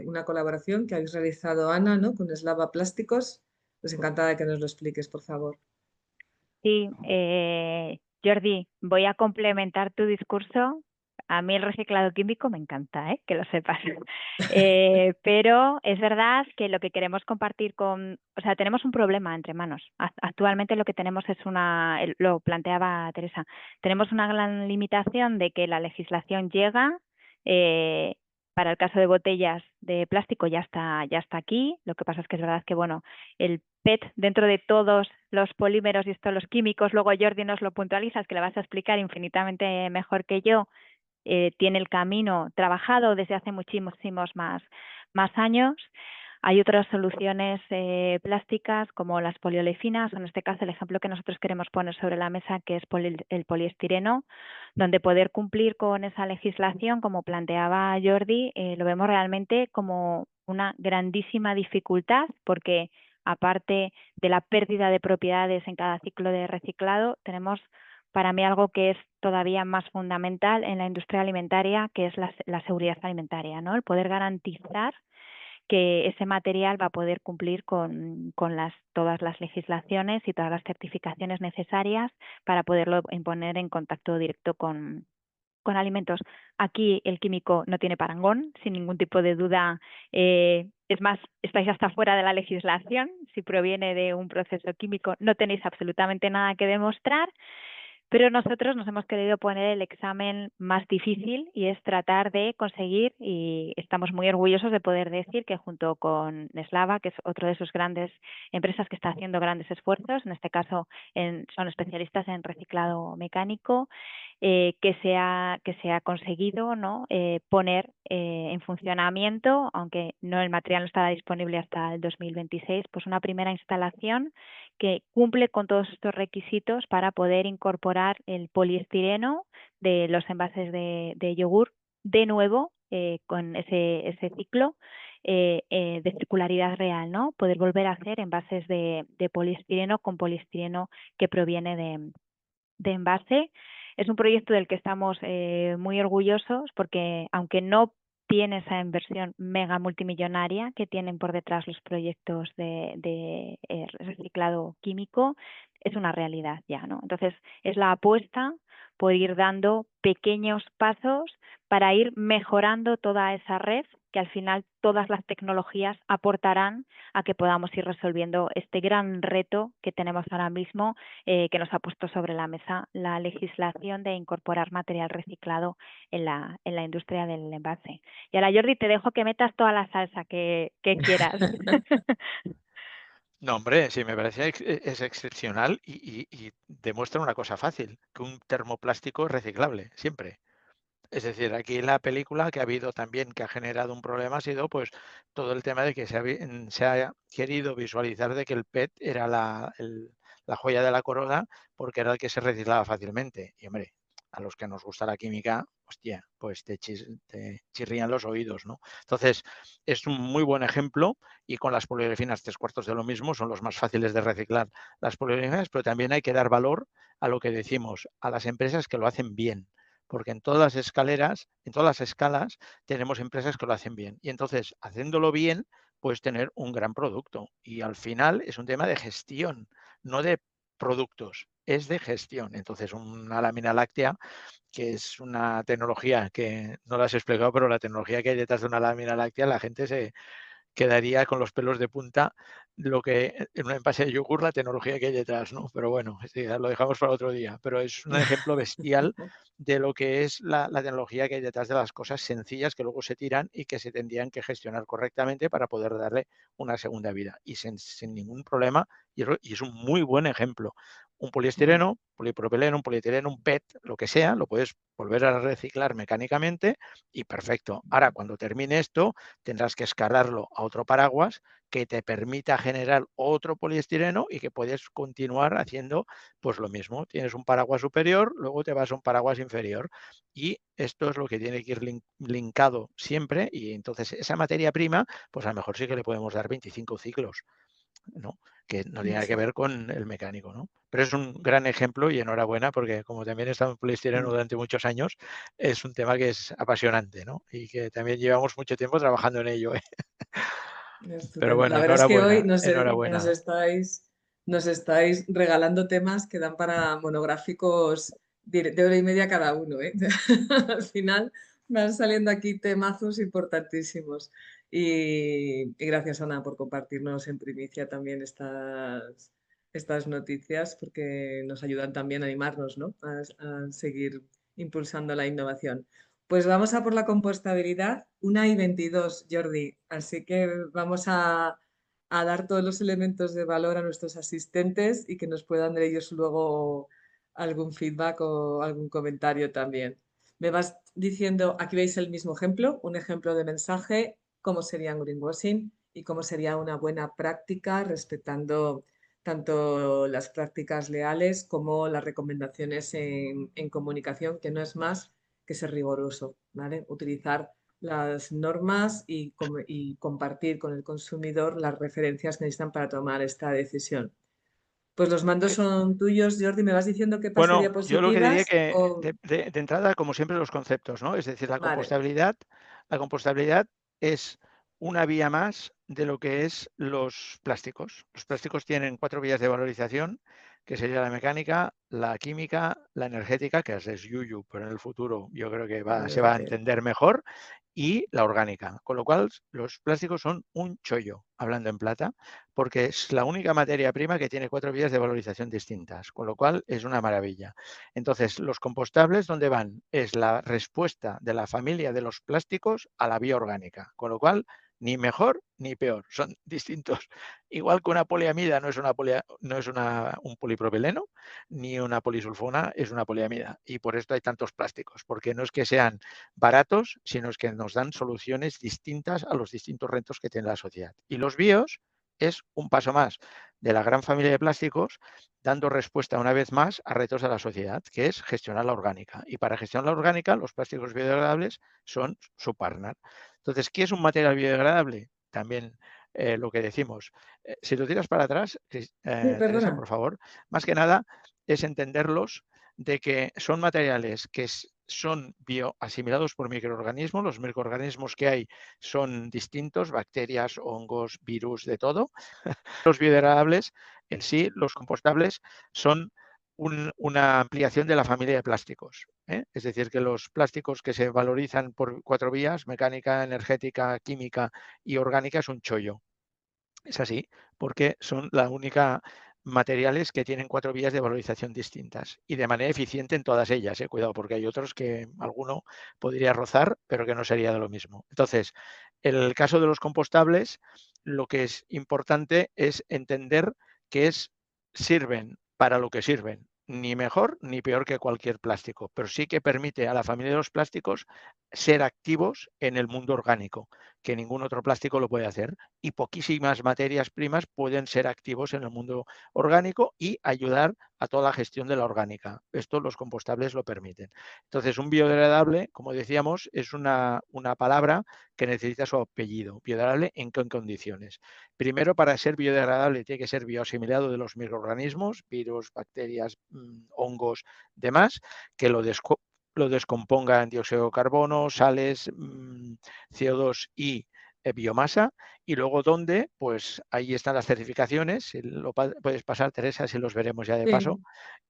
una colaboración que habéis realizado, Ana, ¿no? Con Slava Plásticos. Pues encantada de que nos lo expliques, por favor. Sí, Jordi, voy a complementar tu discurso. A mí el reciclado químico me encanta, que lo sepas. Pero es verdad que lo que queremos compartir o sea, tenemos un problema entre manos. Actualmente lo que tenemos es lo planteaba Teresa, tenemos una gran limitación de que la legislación llega Para el caso de botellas de plástico ya está aquí. Lo que pasa es que es verdad que, bueno, el PET dentro de todos los polímeros y estos los químicos, luego Jordi nos lo puntualiza, es que le vas a explicar infinitamente mejor que yo, tiene el camino trabajado desde hace muchísimos más años. Hay otras soluciones plásticas como las poliolefinas, o en este caso el ejemplo que nosotros queremos poner sobre la mesa, que es el poliestireno, donde poder cumplir con esa legislación, como planteaba Jordi, lo vemos realmente como una grandísima dificultad, porque aparte de la pérdida de propiedades en cada ciclo de reciclado, tenemos para mí algo que es todavía más fundamental en la industria alimentaria, que es la seguridad alimentaria, ¿no? El poder garantizar que ese material va a poder cumplir con todas las legislaciones y todas las certificaciones necesarias para poderlo imponer en contacto directo con alimentos. Aquí el químico no tiene parangón, sin ningún tipo de duda. Es más, estáis hasta fuera de la legislación. Si proviene de un proceso químico, no tenéis absolutamente nada que demostrar. Pero nosotros nos hemos querido poner el examen más difícil y es tratar de conseguir, y estamos muy orgullosos de poder decir que junto con Neslava, que es otro de sus grandes empresas que está haciendo grandes esfuerzos, en este caso son especialistas en reciclado mecánico, que se ha conseguido, ¿no? Poner en funcionamiento, aunque no el material no estará disponible hasta el 2026, pues una primera instalación que cumple con todos estos requisitos para poder incorporar el poliestireno de los envases de yogur de nuevo con ese ciclo de circularidad real, ¿no? Poder volver a hacer envases de poliestireno con poliestireno que proviene de envase. Es un proyecto del que estamos muy orgullosos porque aunque no tiene esa inversión mega multimillonaria que tienen por detrás los proyectos de reciclado químico, es una realidad ya, ¿no? Entonces, es la apuesta por ir dando pequeños pasos para ir mejorando toda esa red que al final todas las tecnologías aportarán a que podamos ir resolviendo este gran reto que tenemos ahora mismo, que nos ha puesto sobre la mesa la legislación de incorporar material reciclado en la industria del envase. Y ahora, Jordi, te dejo que metas toda la salsa que quieras. No, hombre, sí, me parece es excepcional y demuestra una cosa fácil, que un termoplástico es reciclable, siempre. Es decir, aquí en la película que ha habido también, que ha generado un problema, ha sido pues todo el tema de que se ha querido visualizar de que el PET era la joya de la corona porque era el que se reciclaba fácilmente. Y hombre, a los que nos gusta la química, hostia, pues te chirrían los oídos, ¿no? Entonces, es un muy buen ejemplo y con las polierefinas 3/4 de lo mismo, son los más fáciles de reciclar las polierefinas, pero también hay que dar valor a lo que decimos, a las empresas que lo hacen bien, porque en todas las escaleras, en todas las escalas, tenemos empresas que lo hacen bien. Y entonces, haciéndolo bien, puedes tener un gran producto. Y al final es un tema de gestión, no de productos, es de gestión. Entonces, una lámina láctea, que es una tecnología que no la has explicado, pero la tecnología que hay detrás de una lámina láctea, la gente se quedaría con los pelos de punta lo que en un envase de yogur la tecnología que hay detrás, ¿no? Pero bueno, sí, lo dejamos para otro día. Pero es un ejemplo bestial de lo que es la tecnología que hay detrás de las cosas sencillas que luego se tiran y que se tendrían que gestionar correctamente para poder darle una segunda vida. Y sin ningún problema, y es un muy buen ejemplo. Un poliestireno, polipropileno, un polietileno, un PET, lo que sea, lo puedes volver a reciclar mecánicamente y perfecto. Ahora, cuando termine esto, tendrás que escalarlo a otro paraguas que te permita generar otro poliestireno y que puedes continuar haciendo pues lo mismo. Tienes un paraguas superior, luego te vas a un paraguas inferior y esto es lo que tiene que ir linkado siempre y entonces esa materia prima, pues a lo mejor sí que le podemos dar 25 ciclos, ¿no? Que no tiene nada que ver con el mecánico, ¿no? Pero es un gran ejemplo y enhorabuena porque como también he estado en poliestireno durante muchos años, es un tema que es apasionante, ¿no? Y que también llevamos mucho tiempo trabajando en ello, ¿eh? Pero Estupendo. bueno, La verdad es que hoy enhorabuena, enhorabuena. nos estáis regalando temas que dan para monográficos de hora y media cada uno, ¿eh? Al final van saliendo aquí temazos importantísimos. Y gracias, Ana, por compartirnos en primicia también estas noticias, porque nos ayudan también a animarnos, ¿no? A seguir impulsando la innovación. Pues vamos a por la compostabilidad, 1:22, Jordi. Así que vamos a dar todos los elementos de valor a nuestros asistentes y que nos puedan de ellos luego algún feedback o algún comentario también. Me vas diciendo, aquí veis el mismo ejemplo, un ejemplo de mensaje, cómo sería un greenwashing y cómo sería una buena práctica respetando tanto las prácticas leales como las recomendaciones en comunicación, que no es más que ser riguroso, ¿vale? Utilizar las normas y compartir con el consumidor las referencias que necesitan para tomar esta decisión. Pues los mandos son tuyos, Jordi. ¿Me vas diciendo qué pase Bueno, yo lo que diría diapositivas? que O... de entrada, como siempre, los conceptos, ¿no? Es decir, Vale, la compostabilidad es una vía más de lo que es los plásticos. Los plásticos tienen 4 vías de valorización, que sería la mecánica, la química, la energética, que es yuyu, pero en el futuro yo creo que se va a entender mejor, y la orgánica. Con lo cual, los plásticos son un chollo, hablando en plata, porque es la única materia prima que tiene 4 vías de valorización distintas, con lo cual es una maravilla. Entonces, los compostables, ¿dónde van? Es la respuesta de la familia de los plásticos a la vía orgánica, con lo cual ni mejor ni peor, son distintos. Igual que una poliamida no es, un polipropileno, ni una polisulfona es una poliamida. Y por esto hay tantos plásticos, porque no es que sean baratos, sino es que nos dan soluciones distintas a los distintos retos que tiene la sociedad. Y los bios es un paso más de la gran familia de plásticos, dando respuesta una vez más a retos de la sociedad, que es gestionar la orgánica. Y para gestionar la orgánica, los plásticos biodegradables son su partner. Entonces, ¿qué es un material biodegradable? También lo que decimos. Si lo tiras para atrás, Teresa, por perdona. favor, más que nada es entenderlos de que son materiales que son bioasimilados por microorganismos. Los microorganismos que hay son distintos, bacterias, hongos, virus, de todo. Los biodegradables en sí, los compostables, son una ampliación de la familia de plásticos. Es decir, que los plásticos que se valorizan por 4 vías, mecánica, energética, química y orgánica, es un chollo. Es así, porque son la única materiales que tienen 4 vías de valorización distintas y de manera eficiente en todas ellas. Cuidado, porque hay otros que alguno podría rozar, pero que no sería de lo mismo. Entonces, en el caso de los compostables, lo que es importante es entender que sirven para lo que sirven, ni mejor ni peor que cualquier plástico, pero sí que permite a la familia de los plásticos ser activos en el mundo orgánico, que ningún otro plástico lo puede hacer, y poquísimas materias primas pueden ser activos en el mundo orgánico y ayudar a toda la gestión de la orgánica. Esto los compostables lo permiten. Entonces, un biodegradable, como decíamos, es una palabra que necesita su apellido. Biodegradable, ¿en qué condiciones? Primero, para ser biodegradable tiene que ser bioasimilado de los microorganismos, virus, bacterias, hongos, demás, que lo descomponga en dióxido de carbono, sales, CO2 y biomasa. Y luego, ¿dónde? Pues ahí están las certificaciones. Lo puedes pasar, Teresa, si los veremos ya de paso.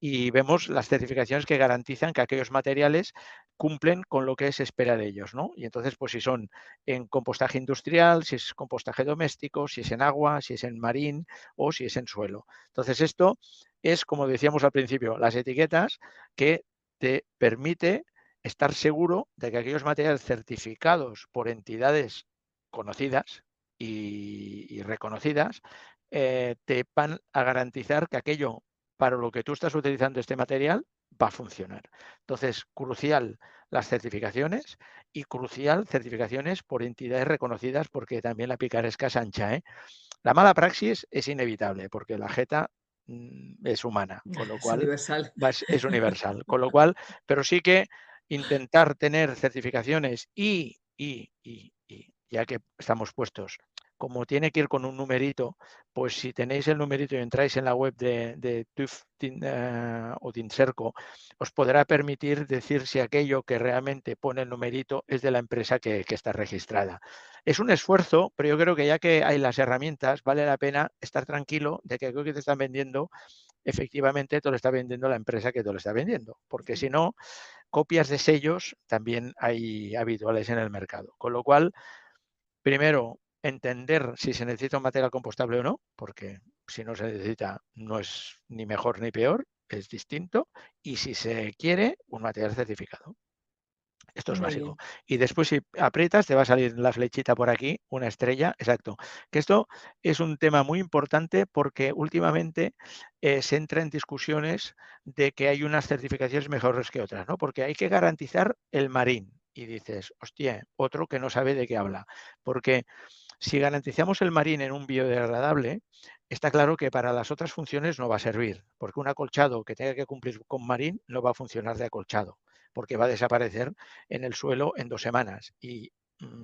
Sí. Y vemos las certificaciones que garantizan que aquellos materiales cumplen con lo que se espera de ellos, ¿no? Y entonces, pues si son en compostaje industrial, si es compostaje doméstico, si es en agua, si es en marín o si es en suelo. Entonces, esto es, como decíamos al principio, las etiquetas que te permite estar seguro de que aquellos materiales certificados por entidades conocidas y reconocidas te van a garantizar que aquello para lo que tú estás utilizando este material va a funcionar. Entonces, crucial las certificaciones y crucial certificaciones por entidades reconocidas, porque también la picaresca es ancha. La mala praxis es inevitable porque la jeta es humana, con lo Es cual universal. es universal. Con lo cual, pero sí que intentar tener certificaciones y ya que estamos puestos, como tiene que ir con un numerito, pues si tenéis el numerito y entráis en la web de TÜV o Tinserco, os podrá permitir decir si aquello que realmente pone el numerito es de la empresa que está registrada. Es un esfuerzo, pero yo creo que ya que hay las herramientas, vale la pena estar tranquilo de que aquello que te están vendiendo, efectivamente te lo está vendiendo la empresa que te lo está vendiendo, porque si no, copias de sellos también hay habituales en el mercado. Con lo cual, primero, entender si se necesita un material compostable o no, porque si no se necesita no es ni mejor ni peor, es distinto, y si se quiere, un material certificado. Esto es Muy básico. bien. Y después si aprietas te va a salir la flechita por aquí, una estrella, exacto. Que esto es un tema muy importante porque últimamente se entra en discusiones de que hay unas certificaciones mejores que otras, ¿no? Porque hay que garantizar el marín. Y dices, hostia, otro que no sabe de qué habla. Porque si garantizamos el marín en un biodegradable, está claro que para las otras funciones no va a servir, porque un acolchado que tenga que cumplir con marín no va a funcionar de acolchado, porque va a desaparecer en el suelo en 2 semanas y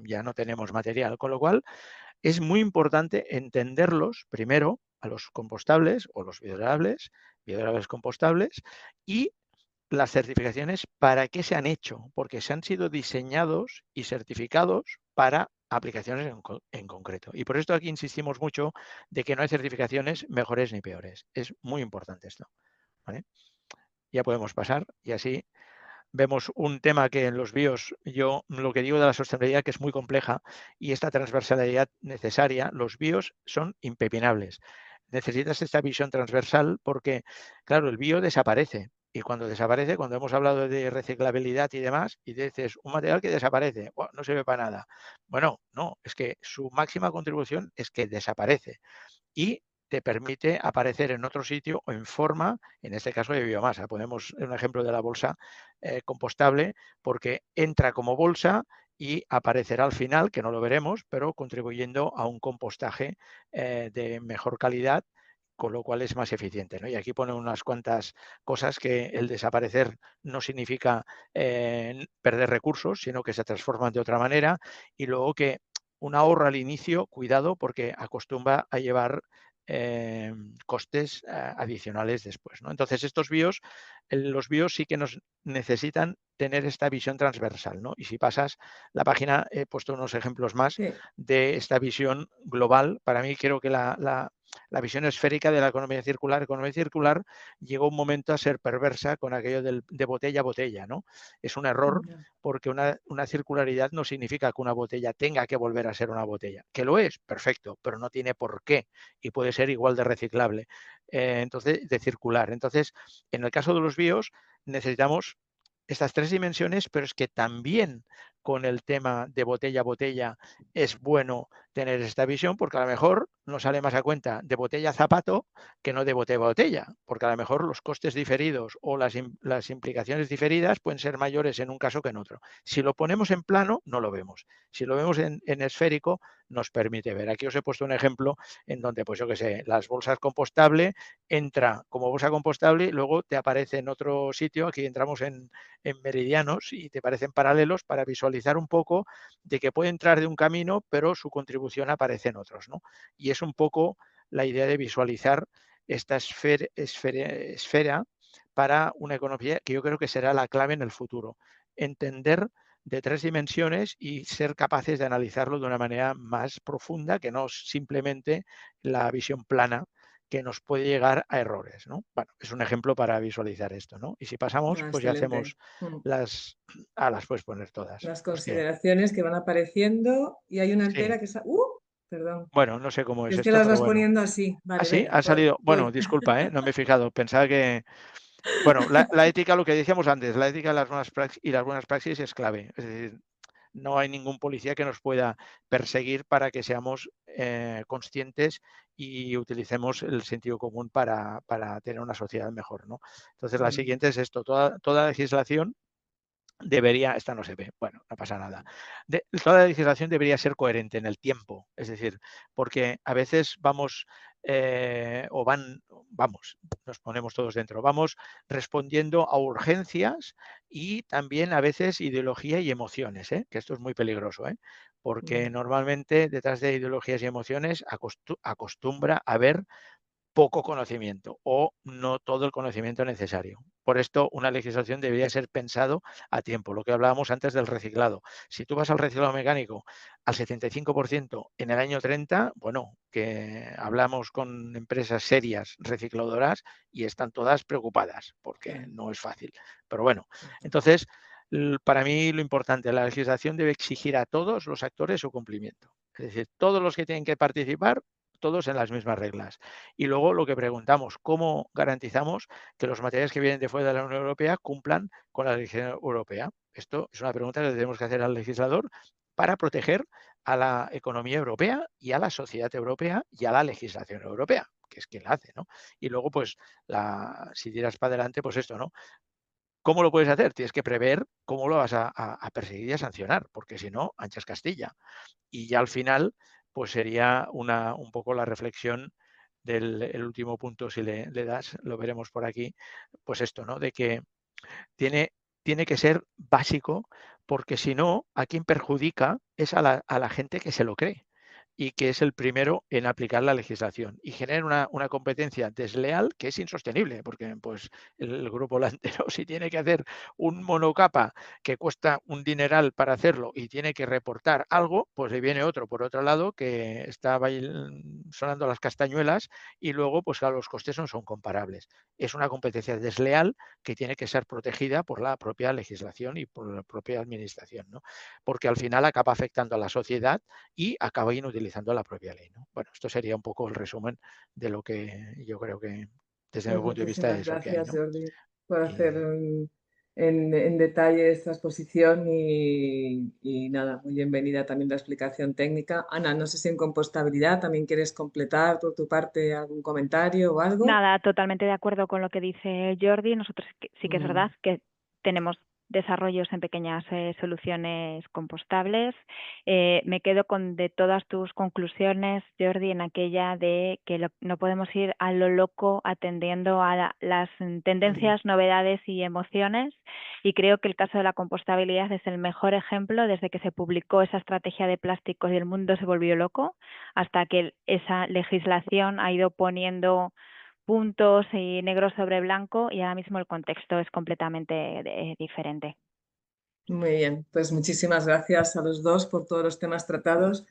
ya no tenemos material. Con lo cual, es muy importante entenderlos primero a los compostables o los biodegradables compostables y las certificaciones para qué se han hecho, porque se han sido diseñados y certificados para aplicaciones en concreto. Y por esto aquí insistimos mucho de que no hay certificaciones mejores ni peores. Es muy importante esto. ¿Vale? Ya podemos pasar y así vemos un tema que en los bios, yo lo que digo de la sostenibilidad que es muy compleja y esta transversalidad necesaria, los bios son impepinables. Necesitas esta visión transversal porque, claro, el bio desaparece. Y cuando desaparece, cuando hemos hablado de reciclabilidad y demás, y dices, un material que desaparece, ¡buah!, no sirve para nada. Bueno, no, es que su máxima contribución es que desaparece y te permite aparecer en otro sitio o en forma, en este caso de biomasa. Ponemos un ejemplo de la bolsa compostable porque entra como bolsa y aparecerá al final, que no lo veremos, pero contribuyendo a un compostaje de mejor calidad, con lo cual es más eficiente, ¿no? Y aquí pone unas cuantas cosas que el desaparecer no significa perder recursos, sino que se transforman de otra manera y luego que un ahorro al inicio, cuidado, porque acostumbra a llevar costes adicionales después, ¿no? Entonces, los bios sí que nos necesitan tener esta visión transversal, ¿no? Y si pasas la página, he puesto unos ejemplos más Sí. de esta visión global. Para mí creo que la visión esférica de la economía circular llegó un momento a ser perversa con aquello de botella a botella, ¿no? Es un error Ya. porque una circularidad no significa que una botella tenga que volver a ser una botella. Que lo es, perfecto, pero no tiene por qué y puede ser igual de reciclable, entonces de circular. Entonces, en el caso de los bios, necesitamos estas 3 dimensiones, pero es que también con el tema de botella a botella es bueno tener esta visión porque a lo mejor nos sale más a cuenta de botella a zapato que no de botella a botella, porque a lo mejor los costes diferidos o las implicaciones diferidas pueden ser mayores en un caso que en otro. Si lo ponemos en plano, no lo vemos. Si lo vemos en esférico, nos permite ver. Aquí os he puesto un ejemplo en donde, pues yo qué sé, las bolsas compostable entra como bolsa compostable y luego te aparece en otro sitio, aquí entramos en meridianos y te parecen paralelos para visualizar un poco de que puede entrar de un camino, pero su contribución aparece en otros, ¿no? Y es un poco la idea de visualizar esta esfera para una economía que yo creo que será la clave en el futuro. Entender de 3 dimensiones y ser capaces de analizarlo de una manera más profunda que no simplemente la visión plana que nos puede llegar a errores, ¿no? Bueno, es un ejemplo para visualizar esto, ¿no? Y si pasamos, Ah, pues ya excelente. hacemos las puedes poner todas. Las Hostia, consideraciones que van apareciendo y hay una sí. entera que está... Perdón. Bueno, no sé cómo es Es que esto, las pero vas bueno. poniendo así. Ah, Vale, sí, venga, ha salido. voy. Bueno, disculpa, no me he fijado. Pensaba que. Bueno, la ética, lo que decíamos antes, la ética de las buenas y las buenas praxis es clave. Es decir, no hay ningún policía que nos pueda perseguir para que seamos conscientes y utilicemos el sentido común para tener una sociedad mejor, ¿no? Entonces, la Muy bien. siguiente es esto. Toda legislación debería, esta no se ve, bueno, no pasa nada. Toda la legislación debería ser coherente en el tiempo, es decir, porque a veces vamos vamos, nos ponemos todos dentro, vamos respondiendo a urgencias y también a veces ideología y emociones, que esto es muy peligroso, porque normalmente detrás de ideologías y emociones acostumbra a haber poco conocimiento o no todo el conocimiento necesario. Por esto, una legislación debería ser pensado a tiempo. Lo que hablábamos antes del reciclado. Si tú vas al reciclado mecánico al 75% en el año 30, bueno, que hablamos con empresas serias recicladoras y están todas preocupadas porque Claro, no es fácil. Pero bueno, claro. entonces, para mí lo importante, la legislación debe exigir a todos los actores su cumplimiento. Es decir, todos los que tienen que participar, todos en las mismas reglas. Y luego lo que preguntamos, ¿cómo garantizamos que los materiales que vienen de fuera de la Unión Europea cumplan con la legislación europea? Esto es una pregunta que tenemos que hacer al legislador para proteger a la economía europea y a la sociedad europea y a la legislación europea, que es quien la hace, ¿no? Y luego, pues, si tiras para adelante, pues esto, ¿no? ¿Cómo lo puedes hacer? Tienes que prever cómo lo vas a perseguir y a sancionar, porque si no, anchas Castilla. Y ya al final, pues sería un poco la reflexión del el último punto, si le das, lo veremos por aquí, pues esto, ¿no? De que tiene que ser básico, porque si no, a quien perjudica es a la gente que se lo cree y que es el primero en aplicar la legislación y genera una competencia desleal que es insostenible, porque pues el grupo Landero, si tiene que hacer un monocapa que cuesta un dineral para hacerlo y tiene que reportar algo, pues le viene otro por otro lado que está sonando las castañuelas y luego pues claro, los costes no son comparables. Es una competencia desleal que tiene que ser protegida por la propia legislación y por la propia administración, ¿no? Porque al final acaba afectando a la sociedad y acaba inutilizando la propia ley, ¿no? Bueno, esto sería un poco el resumen de lo que yo creo que desde mi Pues punto de vista muchísimas es lo que hay, gracias, ¿no? Jordi, por hacer Y en detalle esta exposición y nada, muy bienvenida también la explicación técnica. Ana, no sé si en compostabilidad también quieres completar por tu parte algún comentario o algo. Nada, totalmente de acuerdo con lo que dice Jordi. Nosotros sí que es verdad que tenemos desarrollos en pequeñas soluciones compostables. Me quedo con de todas tus conclusiones, Jordi, en aquella de que no podemos ir a lo loco atendiendo a las tendencias, novedades y emociones. Y creo que el caso de la compostabilidad es el mejor ejemplo desde que se publicó esa estrategia de plásticos y el mundo se volvió loco hasta que esa legislación ha ido poniendo puntos y negro sobre blanco y ahora mismo el contexto es completamente diferente. Muy bien, pues muchísimas gracias a los dos por todos los temas tratados.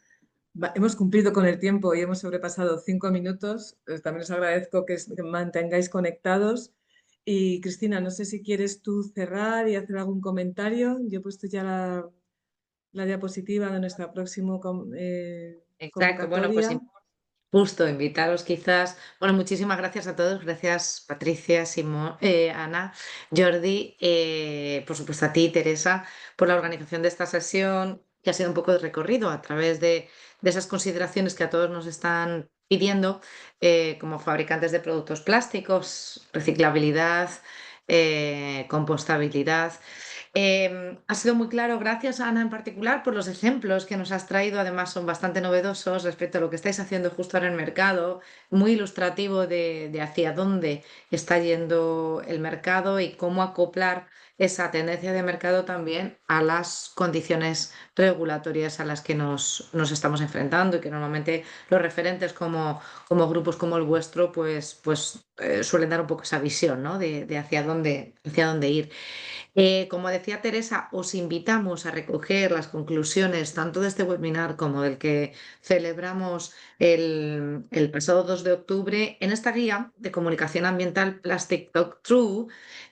Hemos cumplido con el tiempo y hemos sobrepasado 5 minutos. También os agradezco que mantengáis conectados. Y Cristina, no sé si quieres tú cerrar y hacer algún comentario. Yo he puesto ya la diapositiva de nuestra próxima Exacto, bueno, pues convocatoria. justo invitaros quizás. Bueno, muchísimas gracias a todos. Gracias Patricia, Simón, Ana, Jordi, por supuesto a ti, Teresa, por la organización de esta sesión, que ha sido un poco de recorrido a través de esas consideraciones que a todos nos están pidiendo como fabricantes de productos plásticos, reciclabilidad, compostabilidad. Ha sido muy claro, gracias Ana en particular por los ejemplos que nos has traído, además son bastante novedosos respecto a lo que estáis haciendo justo ahora en el mercado, muy ilustrativo de hacia dónde está yendo el mercado y cómo acoplar esa tendencia de mercado también a las condiciones regulatorias a las que nos estamos enfrentando y que normalmente los referentes como grupos como el vuestro suelen dar un poco esa visión, ¿no? de hacia dónde ir. Como decía Teresa, os invitamos a recoger las conclusiones tanto de este webinar como del que celebramos el pasado 2 de octubre en esta guía de comunicación ambiental Plastic Talk True,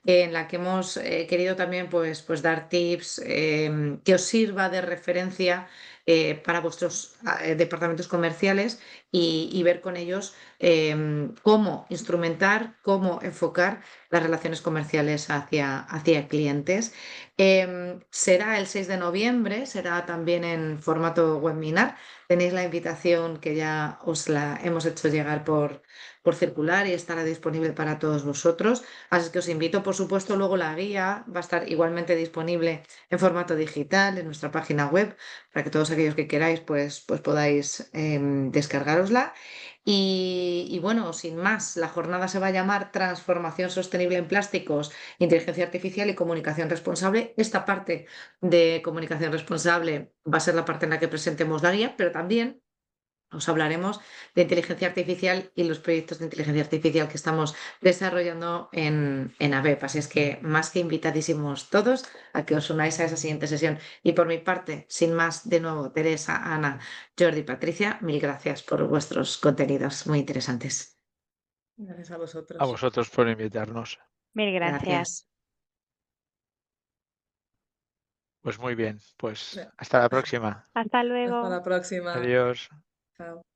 en la que hemos querido también pues dar tips que os sirva de referencia para vuestros departamentos comerciales y ver con ellos cómo instrumentar, cómo enfocar las relaciones comerciales hacia clientes. Será el 6 de noviembre, será también en formato webinar. Tenéis la invitación que ya os la hemos hecho llegar por circular y estará disponible para todos vosotros. Así que os invito, por supuesto, luego la guía va a estar igualmente disponible en formato digital en nuestra página web para que todos aquellos que queráis pues podáis descargarosla. Y bueno, sin más, la jornada se va a llamar Transformación Sostenible en Plásticos, Inteligencia Artificial y Comunicación Responsable. Esta parte de comunicación responsable va a ser la parte en la que presentemos la guía, pero también os hablaremos de inteligencia artificial y los proyectos de inteligencia artificial que estamos desarrollando en ABEP. Así es que más que invitadísimos todos a que os unáis a esa siguiente sesión. Y por mi parte, sin más, de nuevo, Teresa, Ana, Jordi, Patricia, mil gracias por vuestros contenidos muy interesantes. Gracias a a vosotros. vosotros por invitarnos. Mil gracias. Gracias. Pues muy bien, pues hasta la próxima. Hasta Hasta luego. la próxima. Adiós. Chao.